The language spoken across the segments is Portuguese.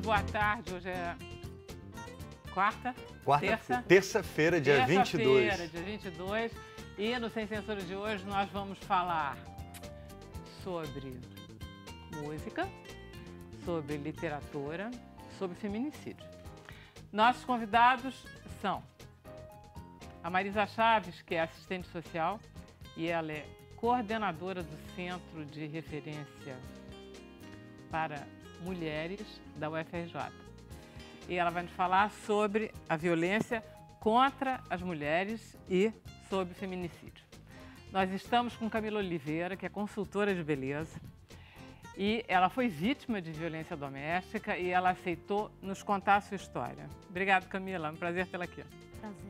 boa tarde. Hoje é quarta? Terça-feira, dia 22. Terça-feira, dia 22. E no Sem Censura de hoje nós vamos falar sobre música, sobre literatura, sobre feminicídio. Nossos convidados são a Marisa Chaves, que é assistente social, e ela é coordenadora do Centro de Referência para Mulheres da UFRJ. E ela vai nos falar sobre a violência contra as mulheres e sobre feminicídio. Nós estamos com Camila Oliveira, que é consultora de beleza, e ela foi vítima de violência doméstica e ela aceitou nos contar a sua história. Obrigada, Camila. É um prazer tê-la aqui. Prazer.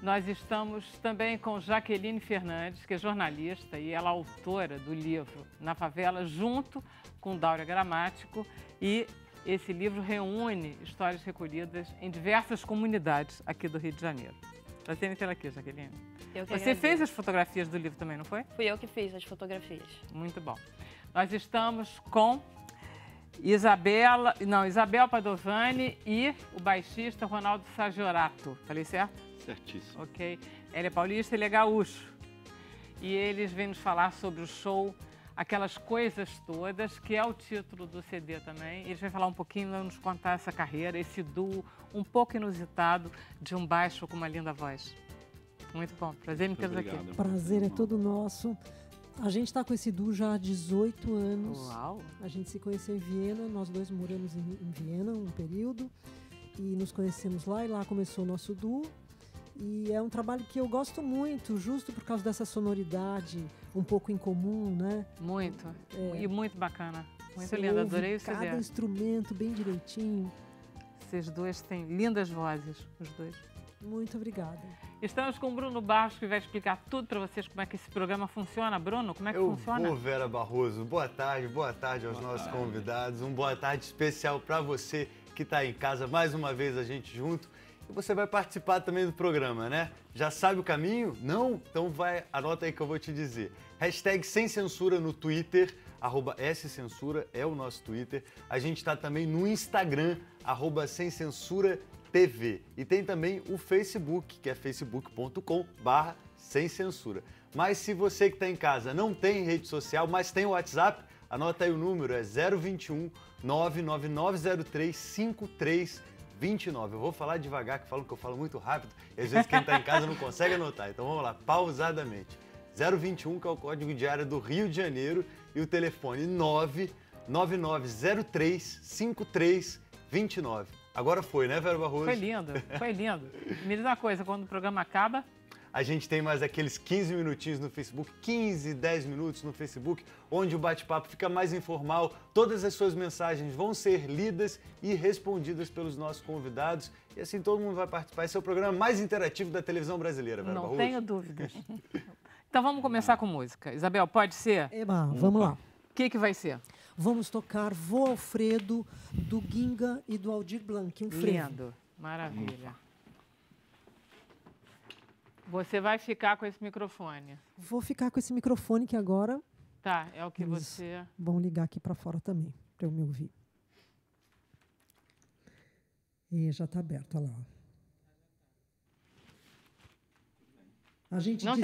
Nós estamos também com Jaqueline Fernandes, que é jornalista e ela é autora do livro Na Favela, junto com Dáurea Gramático. E esse livro reúne histórias recolhidas em diversas comunidades aqui do Rio de Janeiro. Prazer em tê-la aqui, Jaqueline. Você fez as fotografias do livro também, não foi? Fui eu que fiz as fotografias. Muito bom. Nós estamos com Isabel Padovani e o baixista Ronaldo Sagiorato. Falei certo? Certíssimo. Ok. Ela é paulista, ele é gaúcho. E eles vêm nos falar sobre o show Aquelas Coisas Todas, que é o título do CD também. Eles vão falar um pouquinho, vão nos contar essa carreira, esse duo um pouco inusitado de um baixo com uma linda voz. Muito bom. Prazer em tê-los aqui. Prazer é todo nosso. A gente está com esse duo já há 18 anos. Uau! A gente se conheceu em Viena, nós dois moramos em Viena um período. E nos conhecemos lá e lá começou o nosso duo. E é um trabalho que eu gosto muito, justo por causa dessa sonoridade um pouco incomum, né? Muito. E muito bacana. Muito Você lindo, ouve adorei o CD. cada instrumento bem direitinho. Vocês dois têm lindas vozes, os dois. Muito obrigada. Estamos com o Bruno Barros, que vai explicar tudo para vocês como é que esse programa funciona. Bruno, como é que funciona? Vou, Vera Barroso. Boa tarde aos nossos convidados. Um boa tarde especial para você que está em casa. Mais uma vez a gente junto. E você vai participar também do programa, né? Já sabe o caminho? Não? Então anota aí que eu vou te dizer. Hashtag Sem Censura no Twitter, @SCensura é o nosso Twitter. A gente está também no Instagram, @Sem Censura TV. E tem também o Facebook, que é facebook.com/Sem Censura. Mas se você que está em casa não tem rede social, mas tem o WhatsApp, anota aí o número, é 021 99903 5329. Eu vou falar devagar, que falam que eu falo muito rápido, e às vezes quem está em casa não consegue anotar. Então vamos lá, pausadamente. 021, que é o código de área do Rio de Janeiro, e o telefone 99903 5329. Agora foi, né, Vera Barroso? Foi lindo, foi lindo. Me diz uma coisa, quando o programa acaba... A gente tem mais aqueles 15 minutinhos no Facebook, 15, 10 minutos no Facebook, onde o bate-papo fica mais informal. Todas as suas mensagens vão ser lidas e respondidas pelos nossos convidados. E assim todo mundo vai participar. Esse é o programa mais interativo da televisão brasileira, Vera Barroso. Não tenho dúvidas. Então vamos começar com música. Isabel, pode ser? Eba, vamos lá. O que vai ser? Vamos tocar Vô Alfredo, do Ginga e do Aldir Blanc. Um frevo. Lindo, maravilha. Você vai ficar com esse microfone. Vou ficar com esse microfone que agora... Tá, é o que você... Vão ligar aqui para fora também, para eu me ouvir. E já está aberto, olha lá. Não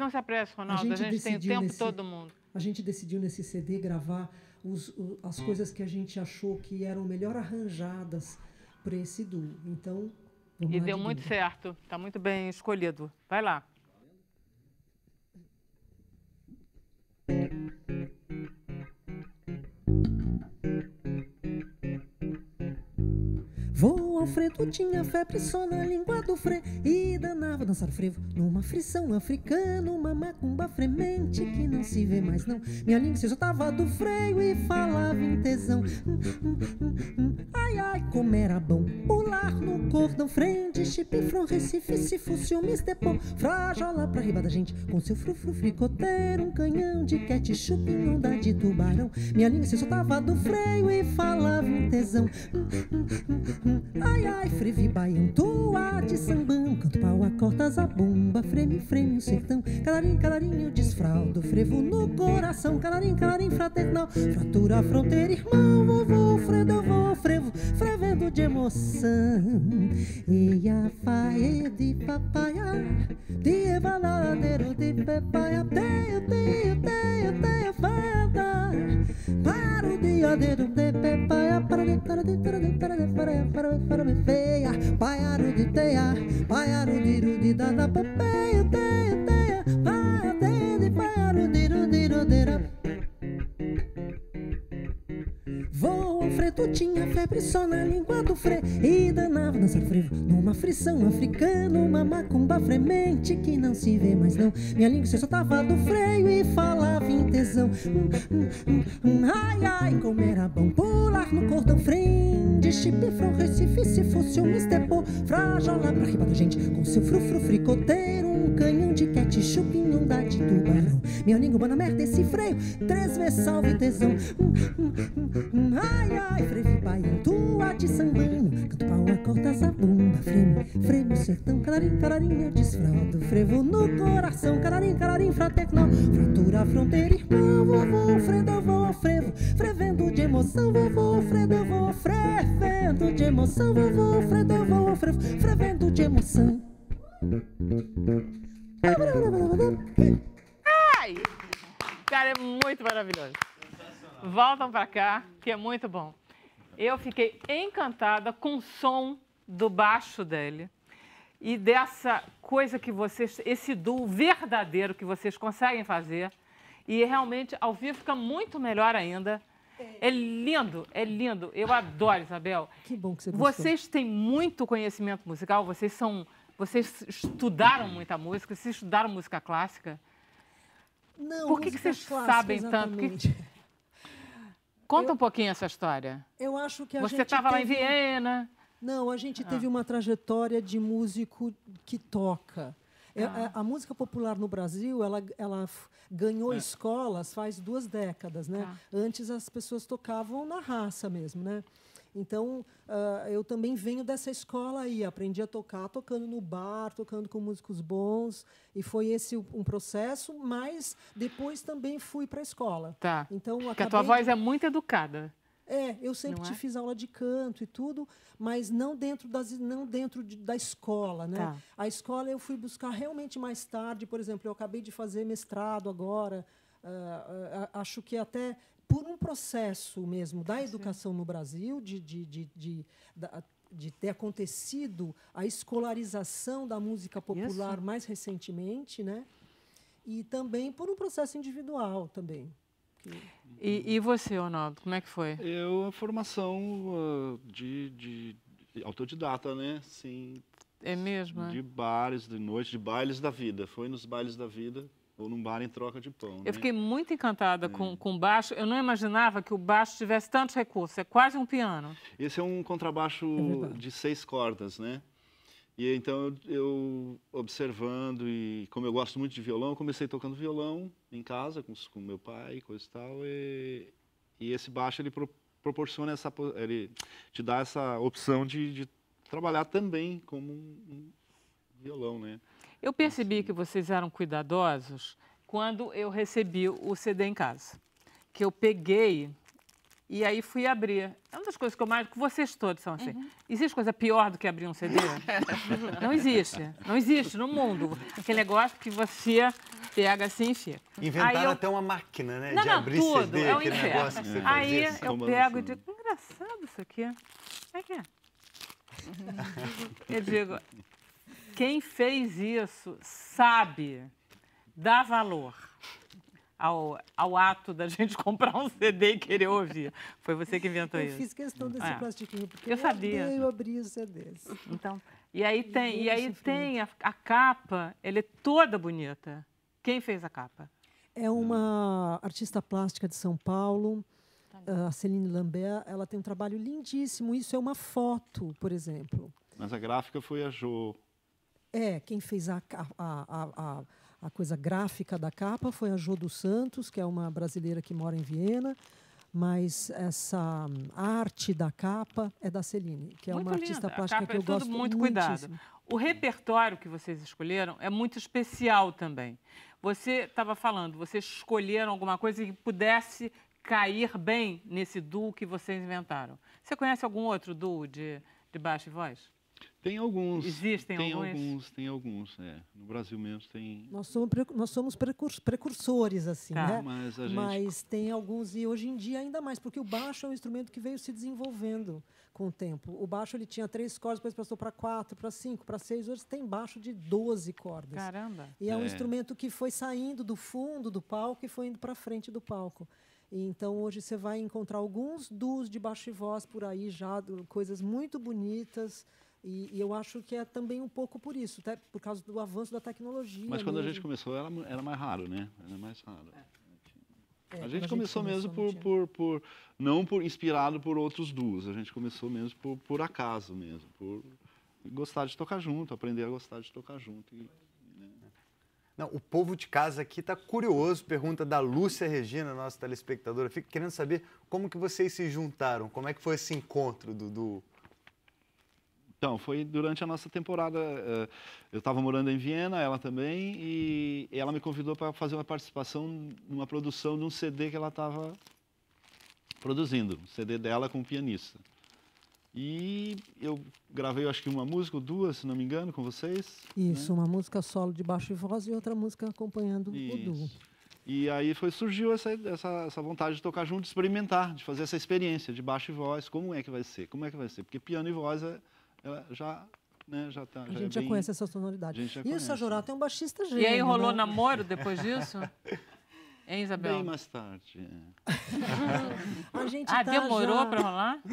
se apresse, Ronaldo. A gente tem o tempo todo mundo. A gente decidiu nesse CD gravar as coisas que a gente achou que eram melhor arranjadas para esse duo. Então... E deu muito certo, está muito bem escolhido. Vai lá. Vô Alfredo tinha febre só na língua do freio e danava dançar o frevo numa frição africana, uma macumba fremente que não se vê mais não. Minha língua se soltava do freio e falava em tesão. Ai, ai, como era bom pular no cordão, frente, chipifrão, recife, se fosse ciúmes, depô, frajola pra riba da gente, com seu frufru fricoteiro, um canhão de ketchup em onda de tubarão. Minha língua se soltava do freio e falava em tesão. Ai, ai, frevi, baião, toa de sambão, canto pau, a corta, zabumba, freme, freme, o sertão, calarim, calarim, eu desfraldo, frevo no coração, calarim, calarim, fraternal, fratura, fronteira, irmão, vovô, Alfredo, eu vou frevo, frevendo de emoção. E a faia de papaya, de baladeiro de papaya, teio, fada. Para o dia de papaya, para feia, paiaro de teia, paiaro de rudi da papaya, teia, vai de paiaro de rudi. Vou ao freto, tinha febre só na língua do fre e danava dançar frevo numa frição africana, uma macumba fremente que não se vê mais não. Minha língua se soltava do freio e falava em tesão. Ai, ai, como era bom pular no cordão frente, chipifrão, Recife, se fosse um estepô, frajola pra riba da gente, com seu frufru fricoteiro, um canhão de ketchup em onda de tubarão. Minha língua boa na merda, esse freio, 3 vezes salve tesão. Ai, ai, frevi baiano, tua de sambano, canto pau, acorda zabumba, freme o sertão, cararim, cararim, eu desfraudo, frevo no coração, cararim, cararim, fratecnol, fratura a fronteira, irmão, vovô, fredo, eu vou, frevo, frevendo de emoção, vovô, fredo, eu vou, frevendo de emoção, vovô, fredo, eu vou, frevo, frevendo de emoção. Ai! Cara, é muito maravilhoso. Voltam pra cá, que é muito bom. Eu fiquei encantada com o som do baixo dele e dessa coisa que vocês, esse duo verdadeiro que vocês conseguem fazer. E realmente, ao vivo, fica muito melhor ainda. É lindo, é lindo. Eu adoro, Isabel. Que bom que você gostou. Vocês têm muito conhecimento musical, vocês estudaram muita música, vocês estudaram música clássica. Não, por que vocês sabem tanto? Conta um pouquinho essa história. Eu acho que Você estava lá em Viena. Não, a gente teve uma trajetória de músico que toca. A música popular no Brasil, ela ganhou escolas faz 2 décadas, né? Antes as pessoas tocavam na raça mesmo, né? Então, eu também venho dessa escola aí, aprendi a tocar tocando no bar, tocando com músicos bons, e foi esse um processo, mas depois também fui para a escola. Tá, então, porque a tua voz é muito educada. Eu sempre te fiz aula de canto e tudo, mas não dentro da escola, né? Tá. A escola eu fui buscar realmente mais tarde, por exemplo, eu acabei de fazer mestrado agora, acho que até por um processo mesmo da educação no Brasil, de ter acontecido a escolarização da música popular mais recentemente, né? E também por um processo individual também. E você, Ronaldo, como é que foi? A formação de autodidata, né? Sim. É mesmo? De bares, de noite, de bailes da vida. Foi nos bailes da vida ou num bar em troca de pão. Eu fiquei muito encantada com o baixo. Eu não imaginava que o baixo tivesse tantos recursos. É quase um piano. Esse é um contrabaixo de 6 cordas, né? E então eu observando e como eu gosto muito de violão, eu comecei tocando violão em casa com meu pai, coisa e tal. E esse baixo ele proporciona ele te dá essa opção de trabalhar também como um violão, né? Eu percebi que vocês eram cuidadosos quando eu recebi o CD em casa, que eu peguei e aí fui abrir. É uma das coisas que eu mais... Vocês todos são assim. Existe coisa pior do que abrir um CD? Não existe. Não existe no mundo. Aquele negócio que você pega assim e enfia. Inventaram até uma máquina, né? De abrir tudo. CD, É um aquele inferno. negócio que você Aí fazia. eu pego e digo, engraçado isso aqui. Como é que é? Eu digo, quem fez isso sabe, dá valor ao ato da gente comprar um CD e querer ouvir. Foi você que inventou isso. Eu fiz questão desse plastiquinho, porque eu sabia. Eu abri os CDs. Então, e aí tem a capa, ela é toda bonita. Quem fez a capa? É uma artista plástica de São Paulo, a Celine Lambert. Ela tem um trabalho lindíssimo. Isso é uma foto, por exemplo. Mas a gráfica foi a Jo. Quem fez a coisa gráfica da capa foi a Jo dos Santos, que é uma brasileira que mora em Viena, mas essa arte da capa é da Celine, que é muito uma artista linda. plástica que eu gosto muito muitíssimo. Cuidado. O repertório que vocês escolheram é muito especial também. Você estava falando, vocês escolheram alguma coisa que pudesse cair bem nesse duo que vocês inventaram. Você conhece algum outro duo de baixo e voz? Tem alguns. Existem alguns? Tem alguns, No Brasil mesmo tem... Nós somos precursores, assim, Tá. né? Mas tem alguns, e hoje em dia ainda mais, porque o baixo é um instrumento que veio se desenvolvendo com o tempo. O baixo ele tinha 3 cordas, depois passou para 4, para 5, para 6. Hoje tem baixo de 12 cordas. Caramba! E é um instrumento que foi saindo do fundo do palco e foi indo para frente do palco. E então, hoje você vai encontrar alguns duos de baixo e voz por aí já, coisas muito bonitas. E eu acho que é também um pouco por isso, até por causa do avanço da tecnologia. Mas quando mesmo. a gente começou, era mais raro, né? Era mais raro. A Quando gente começou mesmo não inspirado por outros duos. A gente começou mesmo por acaso mesmo, por gostar de tocar junto, aprender a gostar de tocar junto. Não, o povo de casa aqui está curioso, pergunta da Lúcia Regina, nossa telespectadora. Fico querendo saber como que vocês se juntaram, como é que foi esse encontro do... Então, foi durante a nossa temporada. Eu estava morando em Viena, ela também, e ela me convidou para fazer uma participação numa produção de um CD que ela estava produzindo, um CD dela com um pianista. E eu gravei, acho que uma música ou duas, se não me engano, com vocês. Isso, uma música solo de baixo e voz e outra música acompanhando o duo. E aí surgiu essa vontade de tocar junto, de experimentar, de fazer essa experiência de baixo e voz. Como é que vai ser? Porque piano e voz ela já tá. A gente já conhece essa sonoridade. E o Sajorato é um baixista gênio. E aí rolou né? namoro depois disso? Hein, Isabel? Bem mais tarde. A gente demorou para rolar?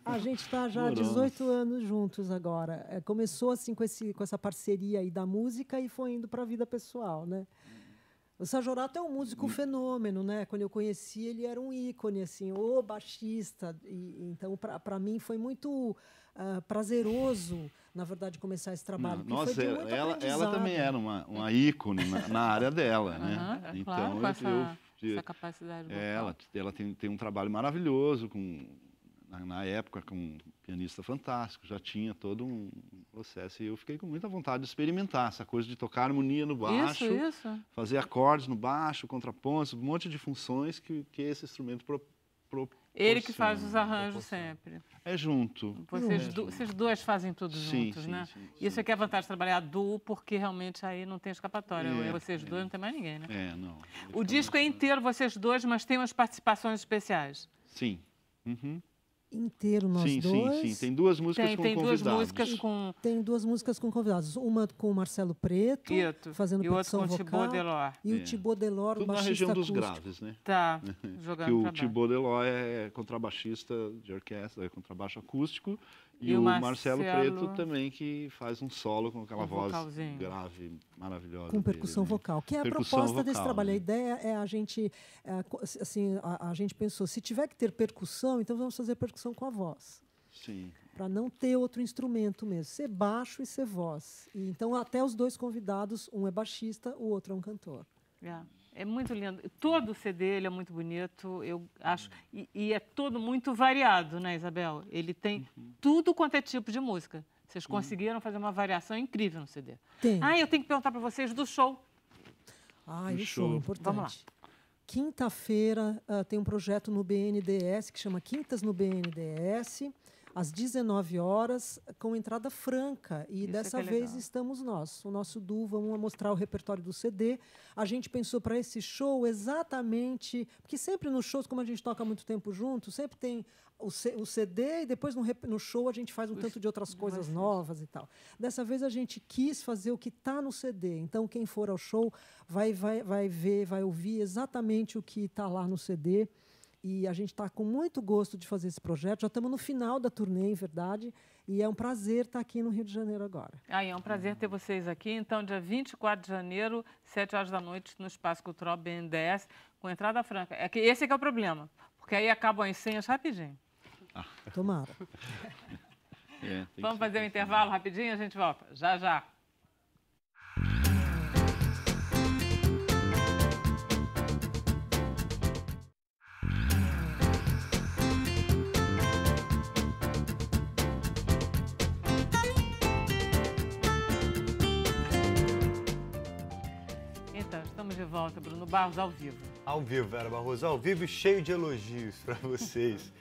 A gente está já há 18 anos juntos agora. Começou assim com essa parceria aí da música e foi indo para a vida pessoal, né? O Sajorato é um músico fenômeno, né? Quando eu conheci, ele era um ícone, assim, o baixista. Então, para mim, foi muito prazeroso, na verdade, começar esse trabalho. Nossa, ela também era uma ícone na área dela, né? Então, claro, com essa capacidade vocal. Ela tem um trabalho maravilhoso, na época, com um pianista fantástico, já tinha todo um processo. E eu fiquei com muita vontade de experimentar essa coisa de tocar harmonia no baixo, isso. fazer acordes no baixo, contrapontos, um monte de funções que esse instrumento proporciona. Ele que faz os arranjos sempre. É junto. Vocês dois fazem tudo juntos, né? Isso aqui é a vantagem de trabalhar duo, porque realmente aí não tem escapatória. Vocês dois não tem mais ninguém, né? Não. O disco é inteiro vocês dois, mas tem umas participações especiais. Sim. Uhum. Inteiro nós dois. Sim. Tem duas músicas com convidados. Tem 2 músicas com convidados. Uma com o Marcelo Preto, fazendo percussão vocal. E outra com o Thibaut Delors. E o Thibaut Delors, tudo baixista na região dos acústico. graves, né? Tá, jogando que o Thibaut Delors é contrabaixista de orquestra, é contrabaixo acústico. E o Marcelo Preto também, que faz um solo com aquela voz grave, maravilhosa. Com percussão vocal, que é a proposta desse trabalho. Né? A ideia é a gente pensou, se tiver que ter percussão, então vamos fazer percussão com a voz. Sim. Para não ter outro instrumento mesmo, ser baixo e ser voz. E, então, até os 2 convidados, um é baixista, o outro é um cantor. É muito lindo. Todo o CD ele é muito bonito, eu acho. E é todo muito variado, né, Isabel? Ele tem tudo quanto é tipo de música. Vocês conseguiram fazer uma variação incrível no CD. Tem. Eu tenho que perguntar para vocês do show. O show é importante. Vamos lá. Quinta-feira tem um projeto no BNDES que chama Quintas no BNDES, às 19 horas, com entrada franca. E dessa vez estamos nós, o nosso duo, vamos mostrar o repertório do CD. A gente pensou para esse show exatamente... Porque sempre nos shows, como a gente toca há muito tempo junto, sempre tem o CD e depois no show a gente faz um tanto de outras coisas novas e tal. Dessa vez a gente quis fazer o que está no CD. Então, quem for ao show vai ver, vai ouvir exatamente o que está lá no CD. E a gente está com muito gosto de fazer esse projeto. Já estamos no final da turnê, em verdade. E é um prazer estar aqui no Rio de Janeiro agora. É um prazer ter vocês aqui. Então, dia 24 de janeiro, 7 horas da noite, no Espaço Cultural BNDES, com entrada franca. Esse é que é o problema, porque aí acabam as senhas rapidinho. Tomara. Vamos fazer um intervalo rapidinho e a gente volta. Já. Então, estamos de volta, Bruno Barros, ao vivo. Ao vivo, Vera Barroso, ao vivo e cheio de elogios para vocês.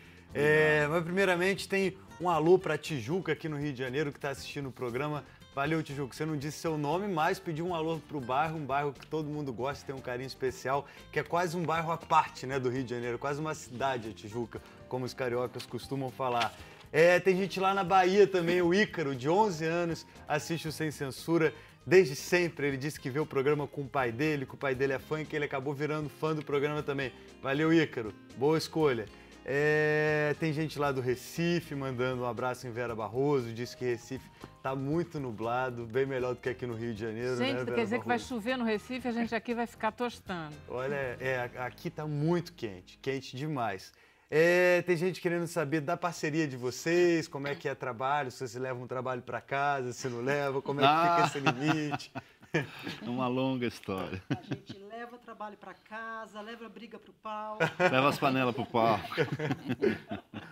Mas primeiramente tem um alô para Tijuca aqui no Rio de Janeiro que está assistindo o programa. Valeu, Tijuca. Você não disse seu nome, mas pediu um alô para o bairro, um bairro que todo mundo gosta, tem um carinho especial, que é quase um bairro à parte, né, do Rio de Janeiro, quase uma cidade, a Tijuca, como os cariocas costumam falar. Tem gente lá na Bahia também, o Ícaro, de 11 anos, assiste o Sem Censura. Desde sempre, ele disse que vê o programa com o pai dele, que o pai dele é fã e que ele acabou virando fã do programa também. Valeu, Ícaro. Boa escolha. Tem gente lá do Recife mandando um abraço em Vera Barroso, disse que Recife está muito nublado, bem melhor do que aqui no Rio de Janeiro, gente, né, Vera quer dizer Barroso? que vai chover no Recife, a gente aqui vai ficar tostando. Olha, aqui está muito quente, quente demais. Tem gente querendo saber da parceria de vocês, como é que é trabalho, se vocês levam um trabalho para casa, se não levam, como é que fica esse limite. Uma longa história. A gente leva trabalho para casa, leva briga pro pau. Leva as panelas pro pau.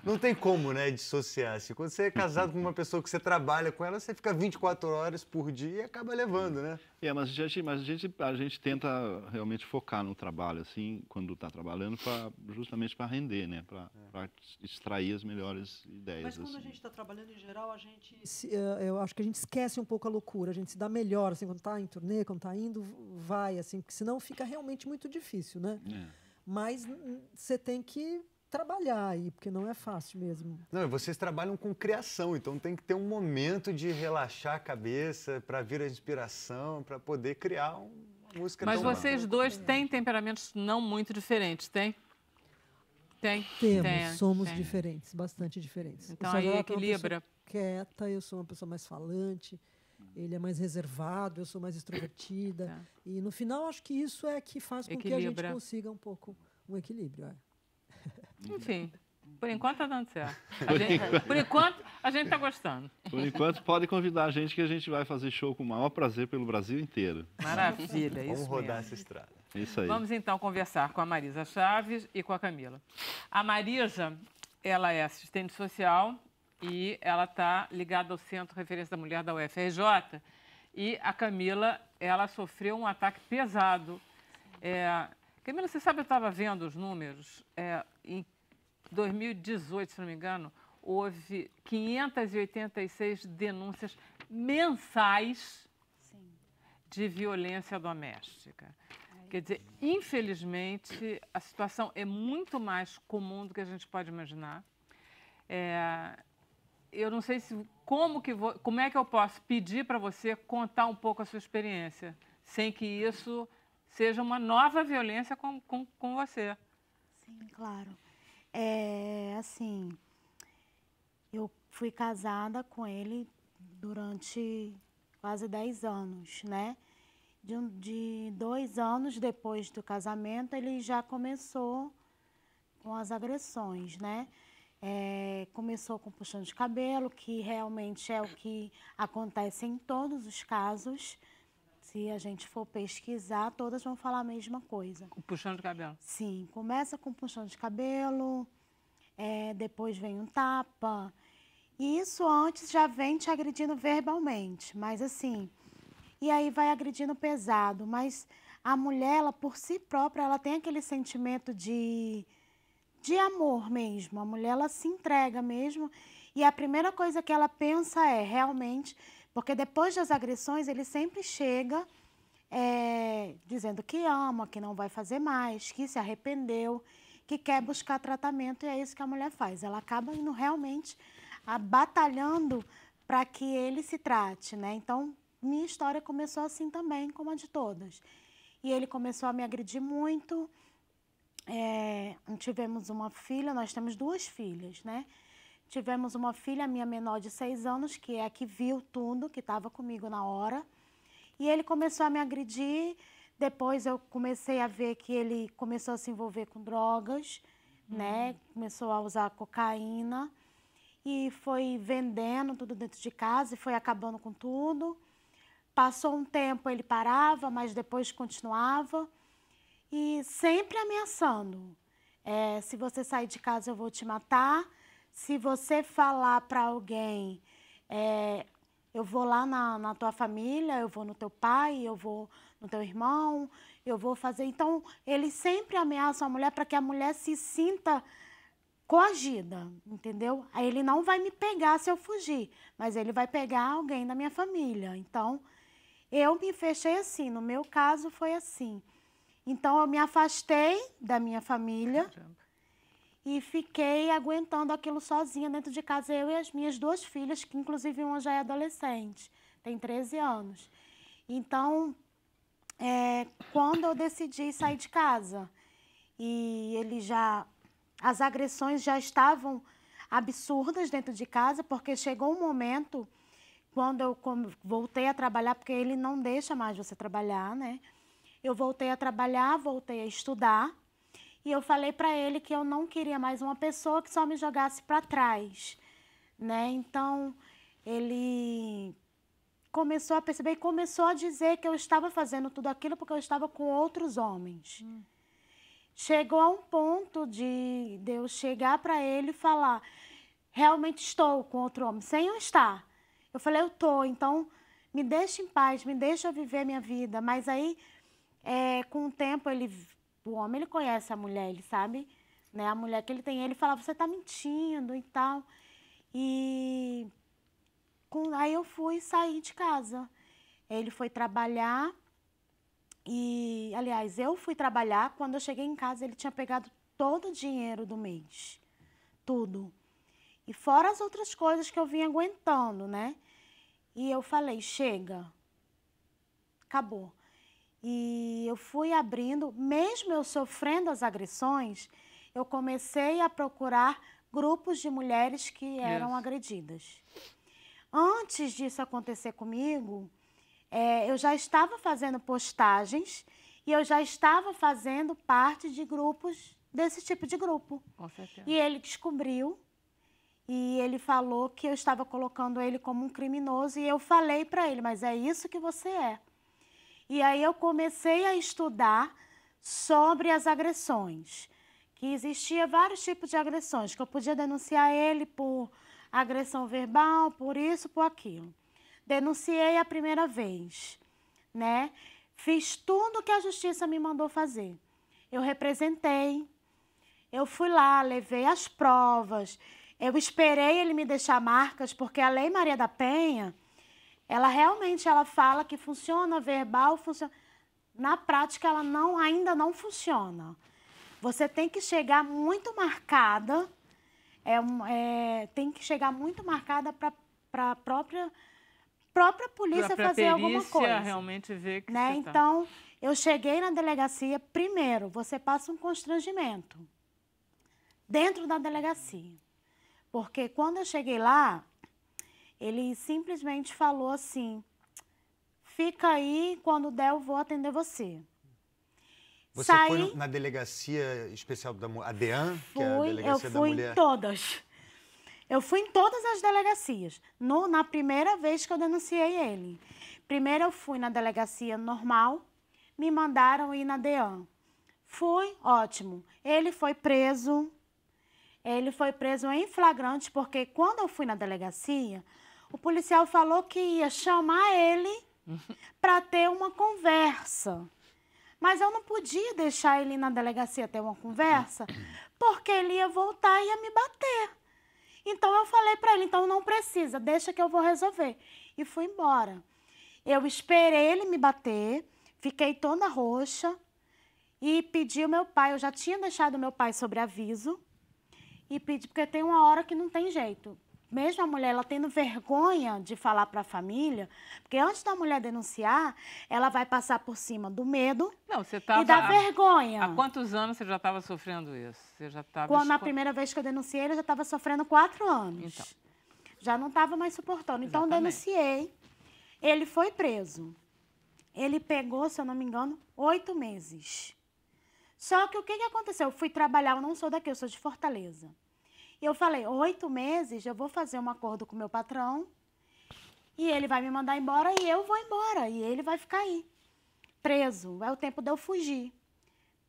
Não tem como, né, dissociar. Assim, quando você é casado com uma pessoa que você trabalha com ela, você fica 24 horas por dia e acaba levando, né? Mas a gente tenta realmente focar no trabalho, assim, quando está trabalhando, justamente para render, né? Para extrair as melhores ideias. Mas quando assim. a gente está trabalhando, em geral, eu acho que a gente esquece um pouco a loucura, a gente se dá melhor, assim, quando está em turnê, quando está indo, vai, assim, porque senão fica realmente muito difícil, né? Mas você tem que trabalhar aí, porque não é fácil mesmo. Não, e vocês trabalham com criação, então tem que ter um momento de relaxar a cabeça, para vir a inspiração, para poder criar uma música. Mas tão vocês dois têm temperamentos não muito diferentes, tem? Somos diferentes, bastante diferentes. Então aí equilibra. É uma pessoa quieta, eu sou uma pessoa mais falante, ele é mais reservado, eu sou mais extrovertida. E no final acho que isso é que faz com que a gente consiga um pouco um equilíbrio. Enfim, por enquanto está dando certo. Por enquanto a gente está gostando. Por enquanto pode convidar a gente que a gente vai fazer show com o maior prazer pelo Brasil inteiro. Maravilha, isso Vamos rodar mesmo. essa estrada. Isso aí. Vamos então conversar com a Marisa Chaves e com a Camila. A Marisa, ela é assistente social e ela está ligada ao Centro de Referência da Mulher da UFRJ. E a Camila, ela sofreu um ataque pesado. Camila, você sabe, eu estava vendo os números. Em 2018, se não me engano, houve 586 denúncias mensais de violência doméstica. Quer dizer, infelizmente, a situação é muito mais comum do que a gente pode imaginar. Eu não sei como é que eu posso pedir para você contar um pouco a sua experiência, sem que isso seja uma nova violência com você. Sim, claro. Assim, eu fui casada com ele durante quase 10 anos, né? De 2 anos depois do casamento, ele já começou com as agressões, né? Começou com puxão de cabelo, que realmente é o que acontece em todos os casos. Se a gente for pesquisar, todas vão falar a mesma coisa. O puxão de cabelo? Sim, começa com puxão de cabelo, depois vem um tapa. E isso antes já vem te agredindo verbalmente, mas assim... E aí vai agredindo pesado, mas a mulher, ela por si própria, ela tem aquele sentimento de amor mesmo. A mulher, ela se entrega mesmo. E a primeira coisa que ela pensa é realmente... Porque depois das agressões, ele sempre chega dizendo que ama, que não vai fazer mais, que se arrependeu, que quer buscar tratamento, e é isso que a mulher faz. Ela acaba indo realmente batalhando para que ele se trate, né? Então, minha história começou assim também, como a de todas. E ele começou a me agredir muito. Tivemos uma filha, nós temos 2 filhas, né? Tivemos uma filha, minha menor de 6 anos, que é a que viu tudo, que estava comigo na hora. E ele começou a me agredir. Depois eu comecei a ver que ele começou a se envolver com drogas, né? Começou a usar cocaína. E foi vendendo tudo dentro de casa e foi acabando com tudo. Passou um tempo, ele parava, mas depois continuava. E sempre ameaçando. Se você sair de casa, eu vou te matar. Se você falar para alguém, eu vou lá na tua família, eu vou no teu pai, eu vou no teu irmão, eu vou fazer. Então, ele sempre ameaça a mulher para que a mulher se sinta coagida, entendeu? Aí ele não vai me pegar se eu fugir, mas ele vai pegar alguém da minha família. Então, eu me fechei assim, no meu caso foi assim. Então, eu me afastei da minha família e fiquei aguentando aquilo sozinha dentro de casa, eu e as minhas 2 filhas, que inclusive uma já é adolescente, tem 13 anos. Então, quando eu decidi sair de casa e as agressões já estavam absurdas dentro de casa, porque chegou um momento, quando eu voltei a trabalhar, porque ele não deixa mais você trabalhar, né? Eu voltei a trabalhar, voltei a estudar, e eu falei para ele que eu não queria mais uma pessoa que só me jogasse para trás, né? Então, ele começou a perceber e começou a dizer que eu estava fazendo tudo aquilo porque eu estava com outros homens. Chegou a um ponto de eu chegar para ele e falar, realmente estou com outro homem, sem eu estar. Eu falei, eu estou, então me deixa em paz, me deixa viver a minha vida. Mas aí, com o tempo, o homem ele conhece a mulher, ele sabe, né, a mulher que ele tem. Ele fala, você está mentindo e tal. E aí eu fui sair de casa. Ele foi trabalhar. E, aliás, eu fui trabalhar, quando eu cheguei em casa, ele tinha pegado todo o dinheiro do mês, tudo. E fora as outras coisas que eu vinha aguentando, né? E eu falei, chega, acabou. E eu fui abrindo, mesmo eu sofrendo as agressões, eu comecei a procurar grupos de mulheres que eram agredidas. Antes disso acontecer comigo, eu já estava fazendo postagens e eu já estava fazendo parte de grupos, desse tipo de grupo. Com certeza. E ele descobriu e ele falou que eu estava colocando ele como um criminoso e eu falei para ele, mas é isso que você é. E aí eu comecei a estudar sobre as agressões, que existia vários tipos de agressões, que eu podia denunciar ele por agressão verbal, por isso, por aquilo. Denunciei a primeira vez, né? Fiz tudo o que a justiça me mandou fazer. Eu representei, eu fui lá, levei as provas, eu esperei ele me deixar marcas, porque a Lei Maria da Penha, ela realmente fala que funciona verbal, funciona. Na prática, ela ainda não funciona. Você tem que chegar muito marcada, tem que chegar muito marcada para a própria polícia fazer alguma coisa. Realmente ver que né? você tá. Então, eu cheguei na delegacia, primeiro, você passa um constrangimento dentro da delegacia. Porque quando eu cheguei lá, ele simplesmente falou assim, fica aí, quando der eu vou atender você. Você foi na delegacia especial da mulher, a DEAN, que é a delegacia da mulher? Eu fui em todas. Eu fui em todas as delegacias, na primeira vez que eu denunciei ele. Primeiro eu fui na delegacia normal, me mandaram ir na DEAN. Fui, ótimo. Ele foi preso em flagrante, porque quando eu fui na delegacia, o policial falou que ia chamar ele para ter uma conversa. Mas eu não podia deixar ele ir na delegacia ter uma conversa, porque ele ia voltar e ia me bater. Então, eu falei para ele, então não precisa, deixa que eu vou resolver. E fui embora. Eu esperei ele me bater, fiquei toda roxa e pedi o meu pai, eu já tinha deixado o meu pai sobre aviso, e pedi, porque tem uma hora que não tem jeito. Mesmo a mulher, ela tendo vergonha de falar para a família, porque antes da mulher denunciar, ela vai passar por cima do medo e da vergonha. Há quantos anos você já estava sofrendo isso? Você já estava... Na primeira vez que eu denunciei, ele já estava sofrendo 4 anos. Então. Já não estava mais suportando. Então, denunciei. Ele foi preso. Ele pegou, se eu não me engano, 8 meses. Só que o que aconteceu? Eu fui trabalhar, eu não sou daqui, eu sou de Fortaleza. E eu falei, 8 meses, eu vou fazer um acordo com o meu patrão e ele vai me mandar embora e eu vou embora. E ele vai ficar aí, preso. É o tempo de eu fugir.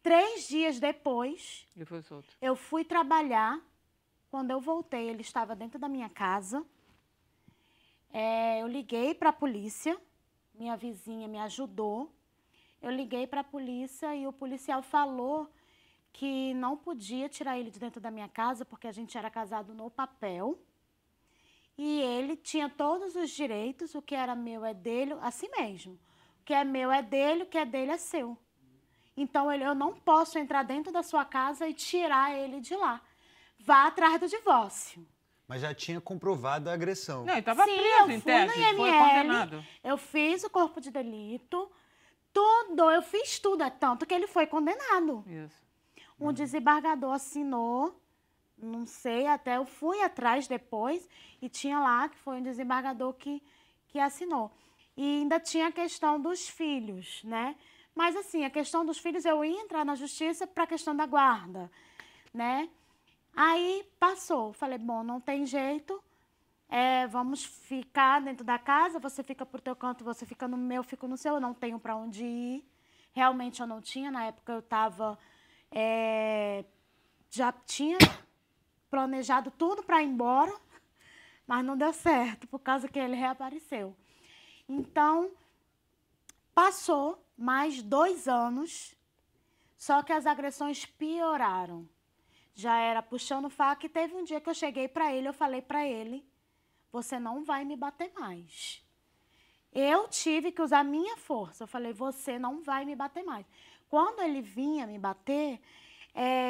3 dias depois, eu fui trabalhar. Quando eu voltei, ele estava dentro da minha casa. Eu liguei para a polícia, minha vizinha me ajudou. eu liguei para a polícia e o policial falou que não podia tirar ele de dentro da minha casa porque a gente era casado no papel. E ele tinha todos os direitos, o que era meu é dele, assim mesmo. O que é meu é dele, o que é dele é seu. Então, eu não posso entrar dentro da sua casa e tirar ele de lá. Vá atrás do divórcio. Mas já tinha comprovado a agressão. Não, ele estava Sim, preso eu em fui tese, no foi IML, condenado. eu fiz o corpo de delito, tudo, eu fiz tudo, é tanto que ele foi condenado. Isso. Um desembargador assinou, não sei, até eu fui atrás depois e tinha lá que foi um desembargador que assinou. E ainda tinha a questão dos filhos, né? Mas assim, a questão dos filhos, eu ia entrar na justiça para a questão da guarda, né? Aí passou, falei, bom, não tem jeito, vamos ficar dentro da casa, você fica pro teu canto, você fica no meu, eu fico no seu, eu não tenho para onde ir. Realmente eu não tinha, na época eu estava, já tinha planejado tudo para ir embora, mas não deu certo, por causa que ele reapareceu. Então, passou mais 2 anos, só que as agressões pioraram. Já era puxando faca e teve um dia que eu cheguei para ele, eu falei para ele, você não vai me bater mais. Eu tive que usar minha força, eu falei, você não vai me bater mais. Quando ele vinha me bater,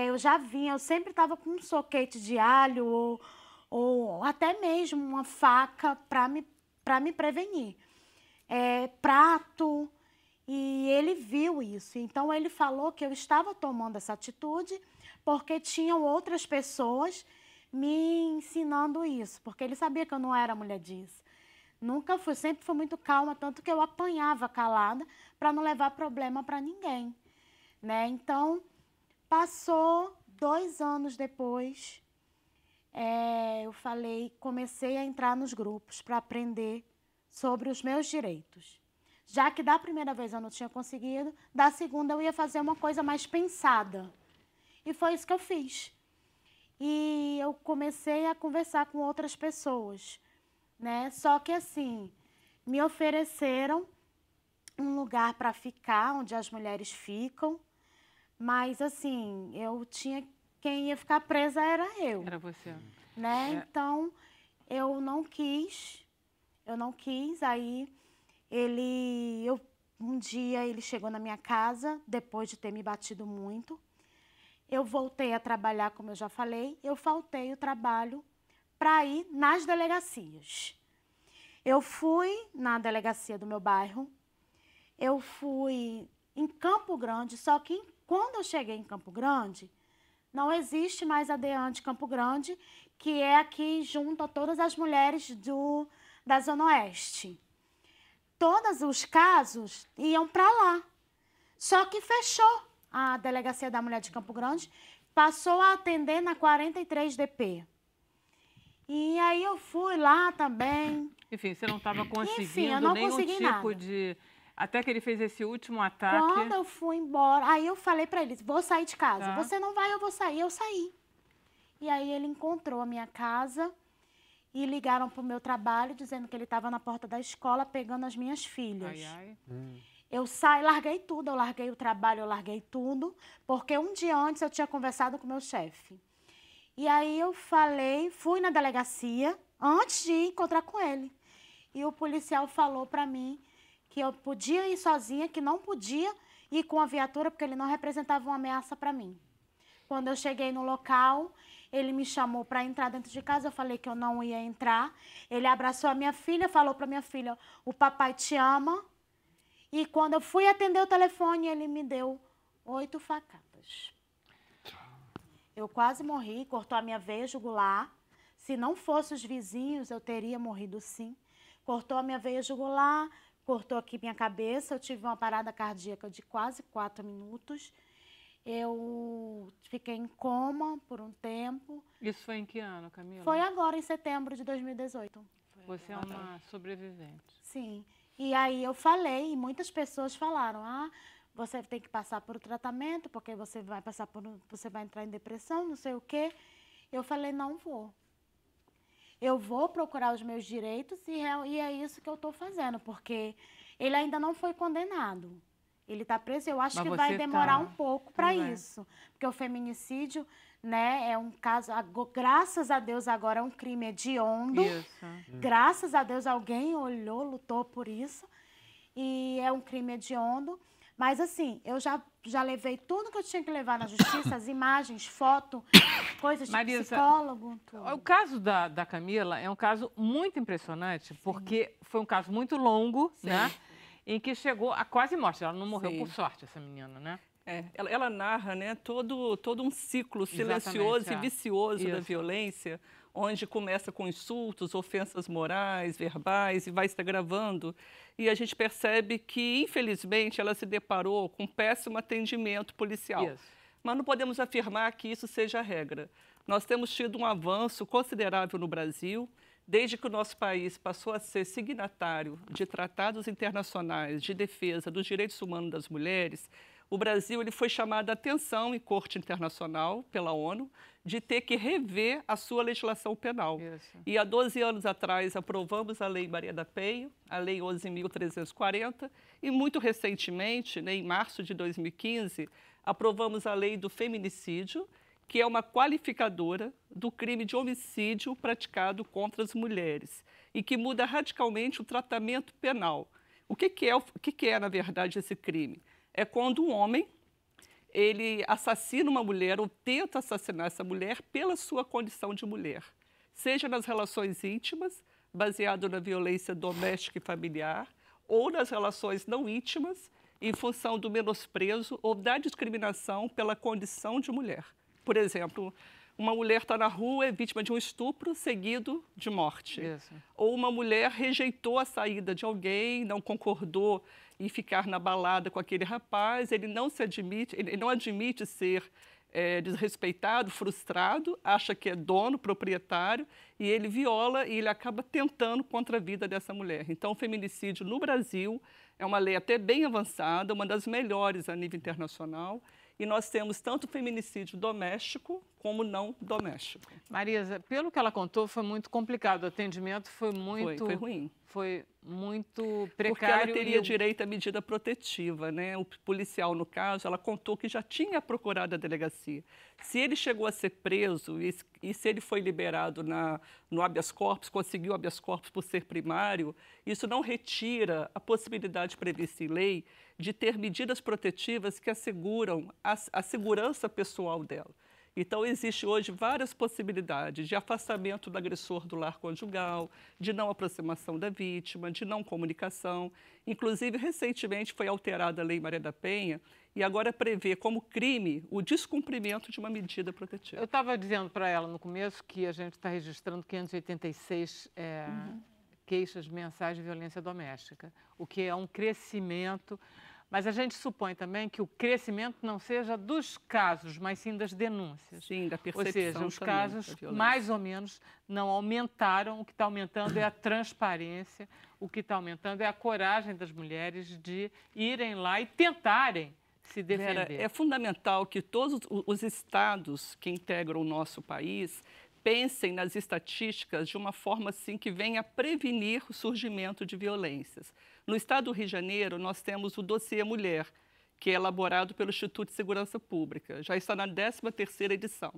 eu já vinha, eu sempre estava com um soquete de alho ou até mesmo uma faca para me prevenir. Prato, e ele viu isso. Então, ele falou que eu estava tomando essa atitude porque tinham outras pessoas me ensinando isso, porque ele sabia que eu não era mulher disso. Nunca fui, sempre fui muito calma, tanto que eu apanhava calada para não levar problema para ninguém, né? Então, passou 2 anos depois, eu comecei a entrar nos grupos para aprender sobre os meus direitos. Já que da primeira vez eu não tinha conseguido, da segunda eu ia fazer uma coisa mais pensada. E foi isso que eu fiz. E eu comecei a conversar com outras pessoas, né? Só que assim, me ofereceram um lugar para ficar, onde as mulheres ficam, mas assim, quem ia ficar presa era eu. Era você. Né? Então, eu não quis, aí um dia ele chegou na minha casa, depois de ter me batido muito, eu voltei a trabalhar, como eu já falei, eu faltei o trabalho para ir nas delegacias. Eu fui na delegacia do meu bairro, eu fui em Campo Grande, só que quando eu cheguei em Campo Grande, não existe mais a DEAN de Campo Grande, que é aqui junto a todas as mulheres da Zona Oeste. Todos os casos iam para lá. Só que fechou a Delegacia da Mulher de Campo Grande, passou a atender na 43 DP. E aí eu fui lá também. Enfim, você não estava conseguindo Enfim, eu não nenhum consegui tipo nada. de... Até que ele fez esse último ataque. Quando eu fui embora, aí eu falei para ele, vou sair de casa. Tá. Você não vai, eu vou sair. Eu saí. E aí ele encontrou a minha casa e ligaram para o meu trabalho, dizendo que ele estava na porta da escola pegando as minhas filhas. Ai, ai. Eu saí, larguei tudo, eu larguei o trabalho, eu larguei tudo, porque um dia antes eu tinha conversado com o meu chefe. E aí eu fui na delegacia, antes de encontrar com ele. E o policial falou para mim que eu podia ir sozinha, que não podia ir com a viatura, porque ele não representava uma ameaça para mim. Quando eu cheguei no local, ele me chamou para entrar dentro de casa, eu falei que eu não ia entrar. Ele abraçou a minha filha, falou para minha filha, o papai te ama. E quando eu fui atender o telefone, ele me deu 8 facadas. Eu quase morri, cortou a minha veia jugular. Se não fosse os vizinhos, eu teria morrido sim. Cortou a minha veia jugular, cortou aqui minha cabeça. Eu tive uma parada cardíaca de quase 4 minutos. Eu fiquei em coma por um tempo. Isso foi em que ano, Camila? Foi agora, em setembro de 2018. Você é uma sobrevivente. Sim. E aí eu falei, e muitas pessoas falaram, você tem que passar por um tratamento, porque você vai entrar em depressão, não sei o quê. Eu falei, não vou. Eu vou procurar os meus direitos e é isso que eu estou fazendo, porque ele ainda não foi condenado. Ele está preso. Eu acho Mas que você vai demorar tá- um pouco para Vai. isso. Porque o feminicídio, né, é um caso... Graças a Deus, agora é um crime hediondo. Isso. Graças a Deus, alguém olhou, lutou por isso. E é um crime hediondo. Mas, assim, eu já levei tudo que eu tinha que levar na justiça, as imagens, foto, coisas de Marisa, psicólogo, O tudo. caso da Camila é um caso muito impressionante, porque foi um caso muito longo, né? Em que chegou a quase morte. Ela não morreu Sim. por sorte, essa menina, né? Ela narra, né, todo um ciclo silencioso Exatamente, e vicioso da Isso. violência, onde começa com insultos, ofensas morais, verbais, e vai se agravando. E a gente percebe que, infelizmente, ela se deparou com um péssimo atendimento policial. Isso. Mas não podemos afirmar que isso seja a regra. Nós temos tido um avanço considerável no Brasil, desde que o nosso país passou a ser signatário de tratados internacionais de defesa dos direitos humanos das mulheres. O Brasil ele foi chamado a atenção em corte internacional pela ONU de ter que rever a sua legislação penal. Isso. E há 12 anos atrás aprovamos a Lei Maria da Penha, a Lei 11.340, e muito recentemente, né, em março de 2015, aprovamos a Lei do Feminicídio, que é uma qualificadora do crime de homicídio praticado contra as mulheres e que muda radicalmente o tratamento penal. O que é, na verdade, esse crime? É quando um homem ele assassina uma mulher ou tenta assassinar essa mulher pela sua condição de mulher, seja nas relações íntimas, baseado na violência doméstica e familiar, ou nas relações não íntimas, em função do menosprezo ou da discriminação pela condição de mulher. Por exemplo, uma mulher está na rua, é vítima de um estupro seguido de morte. Isso. Ou uma mulher rejeitou a saída de alguém, não concordou em ficar na balada com aquele rapaz, ele não admite ser desrespeitado, frustrado, acha que é dono, proprietário, e ele viola e ele acaba tentando contra a vida dessa mulher. Então, o feminicídio no Brasil é uma lei até bem avançada, uma das melhores a nível internacional, e nós temos tanto feminicídio doméstico como não doméstico. Marisa, pelo que ela contou, foi muito complicado. O atendimento foi muito... Foi ruim. Foi muito Porque precário. ela teria direito à medida protetiva, né? O policial, no caso, ela contou que já tinha procurado a delegacia. Se ele chegou a ser preso e se ele foi liberado no habeas corpus, conseguiu habeas corpus por ser primário, isso não retira a possibilidade prevista em lei de ter medidas protetivas que asseguram a segurança pessoal dela. Então, existe hoje várias possibilidades de afastamento do agressor do lar conjugal, de não aproximação da vítima, de não comunicação. Inclusive, recentemente foi alterada a Lei Maria da Penha e agora prevê como crime o descumprimento de uma medida protetiva. Eu estava dizendo para ela no começo que a gente está registrando 586 queixas mensais de violência doméstica, o que é um crescimento. Mas a gente supõe também que o crescimento não seja dos casos, mas sim das denúncias. Sim, da percepção. Ou seja, os também casos da violência. mais ou menos não aumentaram. O que está aumentando é a transparência, o que está aumentando é a coragem das mulheres de irem lá e tentarem se defender. Vera, é fundamental que todos os estados que integram o nosso país pensem nas estatísticas de uma forma assim que venha prevenir o surgimento de violências. No estado do Rio de Janeiro, nós temos o Dossiê Mulher, que é elaborado pelo Instituto de Segurança Pública. Já está na 13ª edição.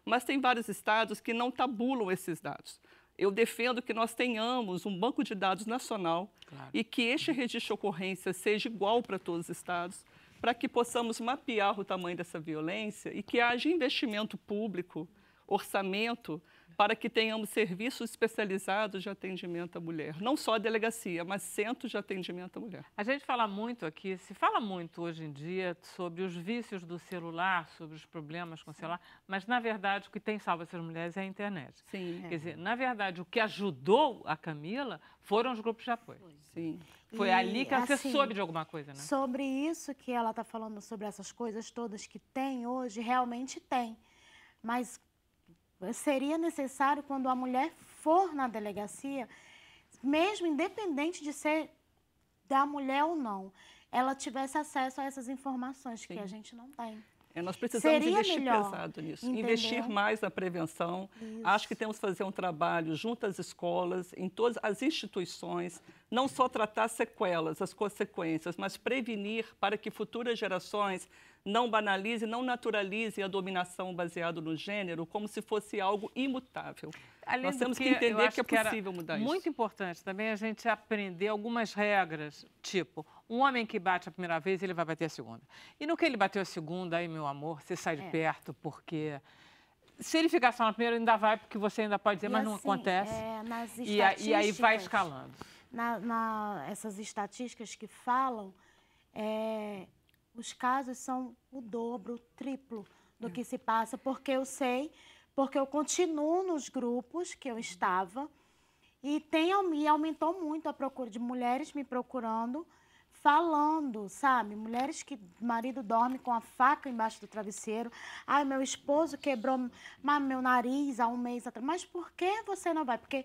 Mas tem vários estados que não tabulam esses dados. Eu defendo que nós tenhamos um banco de dados nacional e que este registro de ocorrência seja igual para todos os estados, para que possamos mapear o tamanho dessa violência e que haja investimento público, orçamento, para que tenhamos serviços especializados de atendimento à mulher. Não só a delegacia, mas centros de atendimento à mulher. A gente fala muito aqui, se fala muito hoje em dia sobre os vícios do celular, sobre os problemas com o celular, mas, na verdade, o que tem salvo essas mulheres é a internet. Sim. Quer dizer, na verdade, o que ajudou a Camila foram os grupos de apoio. Sim. Foi E, ali que você assim, soube de alguma coisa, né? Sobre isso que ela está falando, sobre essas coisas todas que tem hoje, realmente tem. Mas seria necessário, quando a mulher for na delegacia, mesmo independente de ser da mulher ou não, ela tivesse acesso a essas informações que a gente não tem. Nós precisamos Seria investir melhor, pesado nisso, entendeu? investir mais na prevenção. Isso. Acho que temos que fazer um trabalho junto às escolas, em todas as instituições, não só tratar sequelas, as consequências, mas prevenir para que futuras gerações não banalizem, não naturalizem a dominação baseada no gênero como se fosse algo imutável. Além Nós do temos que eu entender acho que é era possível mudar isso. muito importante também a gente aprender algumas regras, tipo, um homem que bate a primeira vez, ele vai bater a segunda. E no que ele bateu a segunda, aí, meu amor, você sai de perto, porque se ele ficar só na primeira, ainda vai, porque você ainda pode dizer, E mas não assim, acontece. Nas E aí vai estatísticas, escalando. essas estatísticas que falam, os casos são o dobro, o triplo do que se passa, porque eu sei, porque eu continuo nos grupos que eu estava e aumentou muito a procura de mulheres me procurando, falando, sabe? Mulheres que o marido dorme com a faca embaixo do travesseiro. Ai, meu esposo quebrou meu nariz há um mês atrás. Mas por que você não vai? Porque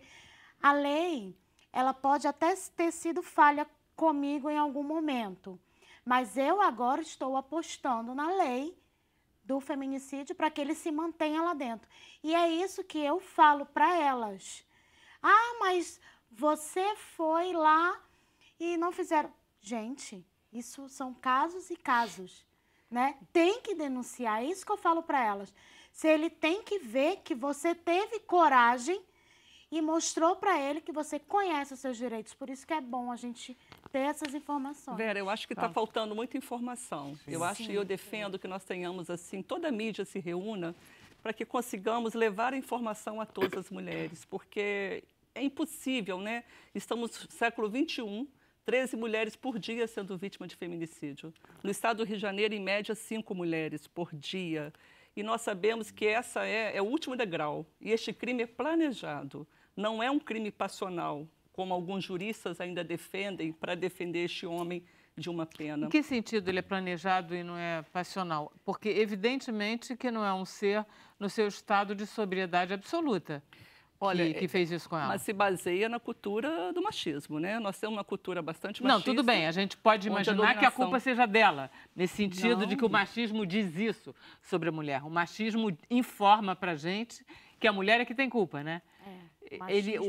a lei, ela pode até ter sido falha comigo em algum momento, mas eu agora estou apostando na lei do feminicídio para que ele se mantenha lá dentro. E é isso que eu falo para elas. Ah, mas você foi lá e não fizeram. Gente, isso são casos e casos, né? Tem que denunciar, é isso que eu falo para elas. Se ele tem que ver que você teve coragem e mostrou para ele que você conhece os seus direitos. Por isso que é bom a gente ter essas informações. Vera, eu acho que está faltando muita informação. Eu acho e eu defendo que nós tenhamos, assim, toda a mídia se reúna para que consigamos levar a informação a todas as mulheres, porque é impossível, né? Estamos no século XXI, 13 mulheres por dia sendo vítimas de feminicídio. No estado do Rio de Janeiro, em média, 5 mulheres por dia. E nós sabemos que essa é o último degrau. E este crime é planejado. Não é um crime passional, como alguns juristas ainda defendem, para defender este homem de uma pena. Em que sentido ele é planejado e não é passional? Porque, evidentemente, que não é um ser no seu estado de sobriedade absoluta. Olha, que fez isso com ela. Mas se baseia na cultura do machismo, né? Nós temos uma cultura bastante machista. Não, tudo bem, a gente pode imaginar que a culpa seja dela, nesse sentido de que o machismo diz isso sobre a mulher. O machismo informa pra gente que a mulher é que tem culpa, né?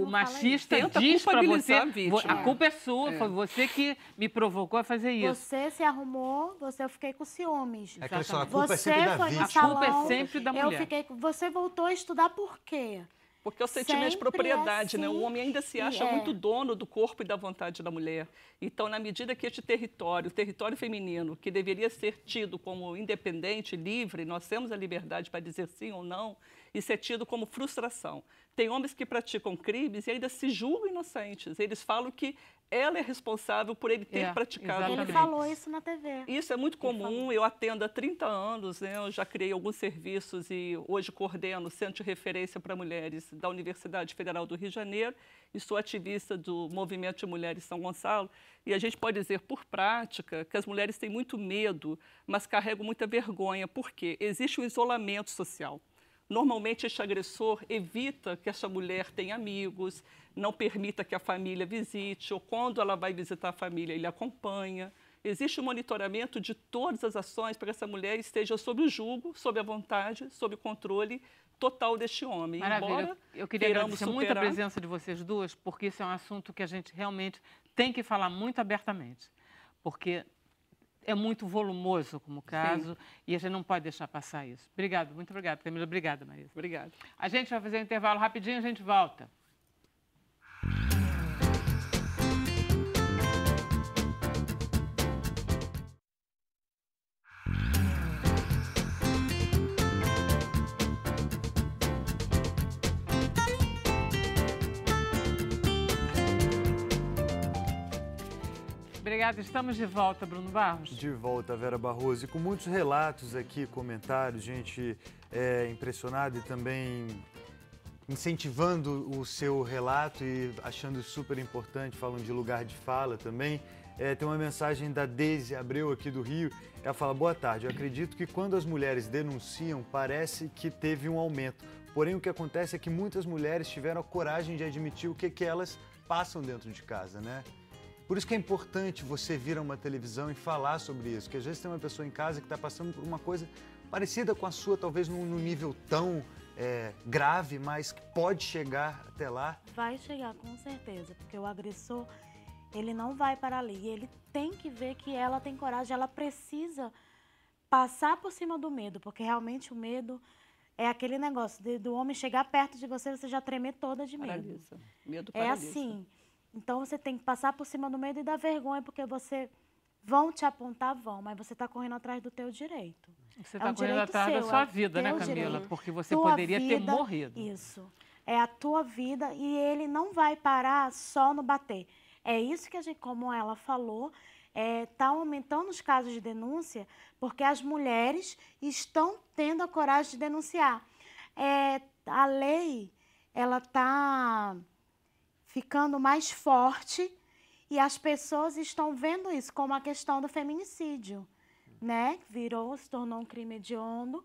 O machista diz para você, a culpa é sua, foi você que me provocou a fazer isso. Você se arrumou, eu fiquei com ciúmes. É que a culpa é sempre da vítima. A culpa é sempre da mulher. Você voltou a estudar por quê? Porque é o sentimento de propriedade, né? O homem ainda se acha muito dono do corpo e da vontade da mulher. Então, na medida que este território, o território feminino, que deveria ser tido como independente, livre, nós temos a liberdade para dizer sim ou não, isso é tido como frustração. Tem homens que praticam crimes e ainda se julgam inocentes. Eles falam que ela é responsável por ele ter praticado. Ele falou isso na TV. Isso é muito comum, eu atendo há 30 anos, né? Eu já criei alguns serviços e hoje coordeno o Centro de Referência para Mulheres da Universidade Federal do Rio de Janeiro e sou ativista do Movimento de Mulheres São Gonçalo. E a gente pode dizer, por prática, que as mulheres têm muito medo, mas carregam muita vergonha. Por quê? Existe um isolamento social. Normalmente, este agressor evita que essa mulher tenha amigos, não permita que a família visite, ou quando ela vai visitar a família, ele acompanha. Existe um monitoramento de todas as ações para que essa mulher esteja sob o julgo, sob a vontade, sob o controle total deste homem. Maravilha. Embora eu queria agradecer muito a presença de vocês duas, porque isso é um assunto que a gente realmente tem que falar muito abertamente, porque é muito volumoso como caso e a gente não pode deixar passar isso. Obrigado, muito obrigada, Camila. Obrigada, Marisa. Obrigada. A gente vai fazer um intervalo rapidinho e a gente volta. Obrigada, estamos de volta, Bruno Barros. De volta, Vera Barroso, e com muitos relatos aqui, comentários, gente impressionada e também incentivando o seu relato e achando super importante, falam de lugar de fala também. Tem uma mensagem da Deise Abreu aqui do Rio, ela fala: boa tarde, eu acredito que quando as mulheres denunciam, parece que teve um aumento. Porém, o que acontece é que muitas mulheres tiveram a coragem de admitir o que elas passam dentro de casa, né? Por isso que é importante você vir a uma televisão e falar sobre isso, porque às vezes tem uma pessoa em casa que está passando por uma coisa parecida com a sua, talvez num nível tão grave, mas que pode chegar até lá? Vai chegar, com certeza, porque o agressor, ele não vai para ali. Ele tem que ver que ela tem coragem, ela precisa passar por cima do medo, porque realmente o medo é aquele negócio do homem chegar perto de você, você já tremer toda de medo. Paralisa. Medo É paralisa. assim. Então você tem que passar por cima do medo e da vergonha, porque vão te apontar, mas você está correndo atrás do teu direito. Você É está um correndo direito atrás da seu, sua é o vida, né, teu Camila? direito. Porque você Tua poderia ter vida, morrido. Isso. É a tua vida e ele não vai parar só no bater. É isso que a gente, como ela falou, está aumentando os casos de denúncia porque as mulheres estão tendo a coragem de denunciar. A lei, ela está ficando mais forte e as pessoas estão vendo isso como a questão do feminicídio, né? Se tornou um crime hediondo.